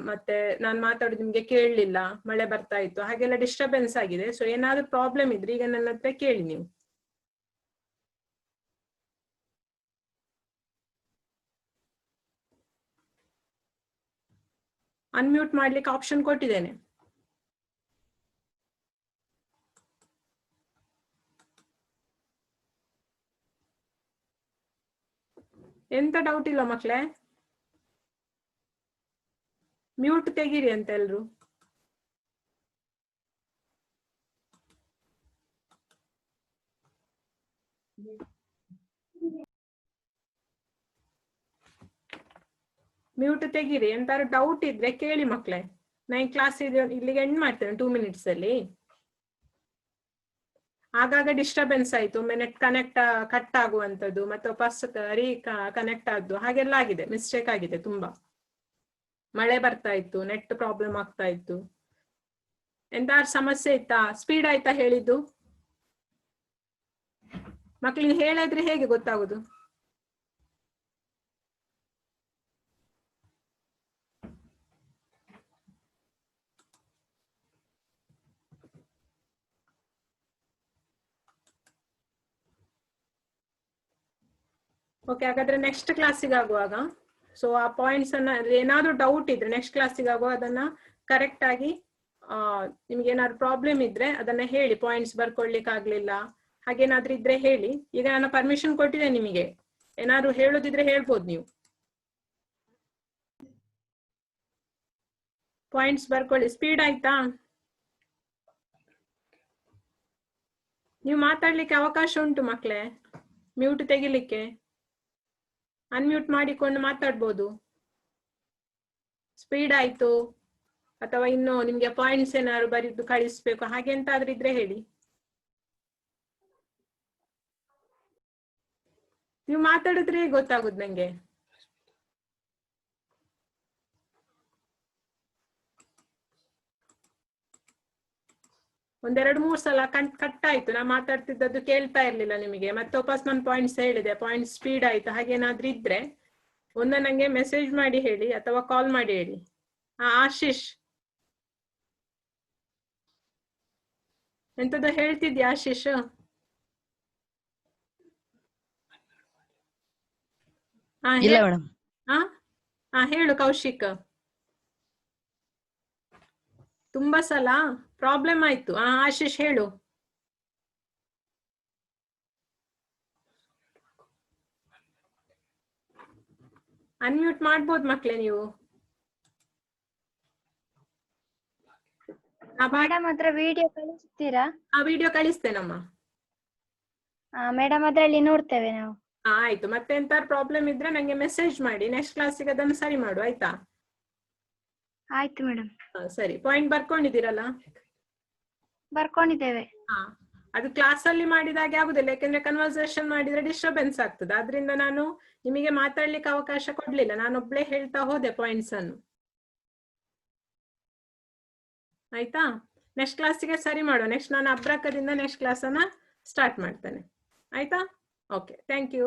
ಮತ್ತೆ ನಾನು ಮಾತಾಡೋದು ನಿಮ್ಗೆ ಕೇಳಲಿಲ್ಲ, ಮಳೆ ಬರ್ತಾ ಇತ್ತು, ಹಾಗೆಲ್ಲ ಡಿಸ್ಟರ್ಬೆನ್ಸ್ ಆಗಿದೆ. ಸೊ ಏನಾದ್ರೂ ಪ್ರಾಬ್ಲಮ್ ಇದ್ರೆ ಈಗ ನನ್ನ ಹತ್ರ ಕೇಳಿ ನೀವು. ಅನ್ಮ್ಯೂಟ್ ಮಾಡ್ಲಿಕ್ಕೆ ಆಪ್ಷನ್ ಕೊಟ್ಟಿದ್ದೇನೆ. ಎಂತ ಡೌಟ್ ಇಲ್ಲ ಮಕ್ಳೇ, ಮ್ಯೂಟ್ ತೆಗೀರಿ ಅಂತ ಎಲ್ರು. ಮ್ಯೂಟ್ ತೆಗೀರಿ. ಎಂತಾದ್ರು ಡೌಟ್ ಇದ್ರೆ ಕೇಳಿ ಮಕ್ಳೇ. ನಾನು ಕ್ಲಾಸ್ ಇಲ್ಲಿಗೆ ಎಂಡ್ ಮಾಡ್ತೇನೆ 2 minutes ಅಲ್ಲಿ. ಆಗಾಗ ಡಿಸ್ಟರ್ಬೆನ್ಸ್ ಆಯ್ತು, ಒಮ್ಮೆ ನೆಟ್ ಕಟ್ ಆಗುವಂತದ್ದು, ಮತ್ತೆ ವಾಪಸ್ ಕನೆಕ್ಟ್ ಆದ್ದು, ಹಾಗೆಲ್ಲ ಆಗಿದೆ, ಮಿಸ್ಟೇಕ್ ಆಗಿದೆ ತುಂಬಾ. ಮಳೆ ಬರ್ತಾ ಇತ್ತು, ನೆಟ್ ಪ್ರಾಬ್ಲಮ್ ಆಗ್ತಾ ಇತ್ತು. ಎಂತಾರು ಸಮಸ್ಯೆ ಇತ್ತಾ? ಸ್ಪೀಡ್ ಆಯ್ತಾ ಹೇಳಿದ್ದು? ಮಕ್ಳಿಗೆ ಹೇಳಿದ್ರೆ ಹೇಗೆ ಗೊತ್ತಾಗುದು? ಓಕೆ, ಹಾಗಾದ್ರೆ ನೆಕ್ಸ್ಟ್ ಕ್ಲಾಸಿಗೆ ಆಗುವಾಗ ಸೊ ಆ ಪಾಯಿಂಟ್ಸ್ ಅನ್ನ ಏನಾದ್ರೂ ಡೌಟ್ ಇದ್ರೆ ನೆಕ್ಸ್ಟ್ ಕ್ಲಾಸಿಗೆ ಆಗೋ ಅದನ್ನ ಕರೆಕ್ಟ್ ಆಗಿ ನಿಮ್ಗೆ ಏನಾದ್ರು ಪ್ರಾಬ್ಲಮ್ ಇದ್ರೆ ಅದನ್ನ ಹೇಳಿ, ಪಾಯಿಂಟ್ಸ್ ಬರ್ಕೊಳ್ಲಿಕ್ಕೆ ಆಗ್ಲಿಲ್ಲ ಹಾಗೇನಾದ್ರೂ ಇದ್ರೆ ಹೇಳಿ. ಈಗ ನಾನು ಪರ್ಮಿಷನ್ ಕೊಟ್ಟಿದ್ದೆ ನಿಮಗೆ, ಏನಾದ್ರು ಹೇಳೋದಿದ್ರೆ ಹೇಳ್ಬೋದು ನೀವು. ಪಾಯಿಂಟ್ಸ್ ಬರ್ಕೊಳ್ಳಿ. ಸ್ಪೀಡ್ ಆಯ್ತಾ? ನೀವು ಮಾತಾಡ್ಲಿಕ್ಕೆ ಅವಕಾಶ ಉಂಟು ಮಕ್ಳೇ, ಮ್ಯೂಟ್ ತೆಗಿಲಿಕ್ಕೆ, ಅನ್ಮ್ಯೂಟ್ ಮಾಡಿಕೊಂಡು ಮಾತಾಡ್ಬೋದು. ಸ್ಪೀಡ್ ಆಯ್ತು ಅಥವಾ ಇನ್ನು ನಿಮ್ಗೆ ಪಾಯಿಂಟ್ಸ್ ಏನಾದ್ರು ಬರಿದು ಕಳಿಸ್ಬೇಕು ಹಾಗೆ ಎಂತಾದ್ರೂ ಇದ್ರೆ ಹೇಳಿ. ನೀವು ಮಾತಾಡಿದ್ರೆ ಗೊತ್ತಾಗುದು ನಂಗೆ. ಒಂದೆರಡು ಮೂರು ಸಲ ಕಟ್ ಆಯ್ತು, ನಾ ಮಾತಾಡ್ತಿದ್ದದ್ದು ಕೇಳ್ತಾ ಇರ್ಲಿಲ್ಲ ನಿಮಗೆ. ಮತ್ತೆ ವಾಪಸ್ ನಾನು ಪಾಯಿಂಟ್ಸ್ ಹೇಳಿದೆ, ಪಾಯಿಂಟ್ ಸ್ಪೀಡ್ ಆಯ್ತು ಹಾಗೇನಾದ್ರೂ ಇದ್ರೆ ಒಂದು ನಂಗೆ ಮೆಸೇಜ್ ಮಾಡಿ ಹೇಳಿ ಅಥವಾ ಕಾಲ್ ಮಾಡಿ ಹೇಳಿ. ಆಶೀಶ್ ಎಂತದ ಹೇಳ್ತಿದ್ಯಾ ಆಶೀಶ್? ಹೇಳು ಕೌಶಿಕ್. ತುಂಬಾ ಸಲ ಪ್ರಾಬ್ಲಮ್ ಆಯ್ತು. ಆಶೀಶ್ ಹೇಳು. ಅನ್ಮ್ಯೂಟ್ ಮಾಡ್ಬೋದು ಮಕ್ಳೇ ನೀವು. ಮೇಡಮ್ ಹತ್ರ ವಿಡಿಯೋ ಕಳಿಸ್ತೀರಾ? ವಿಡಿಯೋ ಕಳಿಸ್ತೇನಮ್ಮ. ಮೇಡಮ್ ಅದ್ರಲ್ಲಿ ನೋಡ್ತೇವೆ ನಾವು. ಆಯ್ತು. ಮತ್ತೆ ಎಂತಾರು ಪ್ರಾಬ್ಲಮ್ ಇದ್ರೆ ನಂಗೆ ಮೆಸೇಜ್ ಮಾಡಿ, ನೆಕ್ಸ್ಟ್ ಕ್ಲಾಸಿಗೆ ಅದನ್ನು ಸರಿ ಮಾಡು ಆಯ್ತಾ? ಆಯ್ತು ಮೇಡಮ್. ಸರಿ. ಪಾಯಿಂಟ್ ಬರ್ಕೊಂಡಿದ್ದೀರಲ್ಲ? ಬರ್ಕೊಂಡಿದ್ದೇವೆ. ಅದು ಕ್ಲಾಸ್ ಅಲ್ಲಿ ಮಾಡಿದಾಗೆ ಆಗುದಿಲ್ಲ, ಯಾಕಂದ್ರೆ ಕನ್ವರ್ಸೇಷನ್ ಮಾಡಿದ್ರೆ ಡಿಸ್ಟರ್ಬೆನ್ಸ್ ಆಗ್ತದೆ. ಆದ್ರಿಂದ ನಾನು ನಿಮಗೆ ಮಾತಾಡ್ಲಿಕ್ಕೆ ಅವಕಾಶ ಕೊಡ್ಲಿಲ್ಲ, ನಾನೊಬ್ಳೆ ಹೇಳ್ತಾ ಹೋದೆ ಪಾಯಿಂಟ್ಸ್ ಅನ್ನು. ಆಯ್ತಾ? ನೆಕ್ಸ್ಟ್ ಕ್ಲಾಸಿಗೆ ಸರಿ ಮಾಡುವ. ನೆಕ್ಸ್ಟ್ ನಾನು ಅಬ್ರಕದಿಂದ ನೆಕ್ಸ್ಟ್ ಕ್ಲಾಸ್ ಅನ್ನ ಸ್ಟಾರ್ಟ್ ಮಾಡ್ತೇನೆ. ಆಯ್ತಾ? Okay, thank you.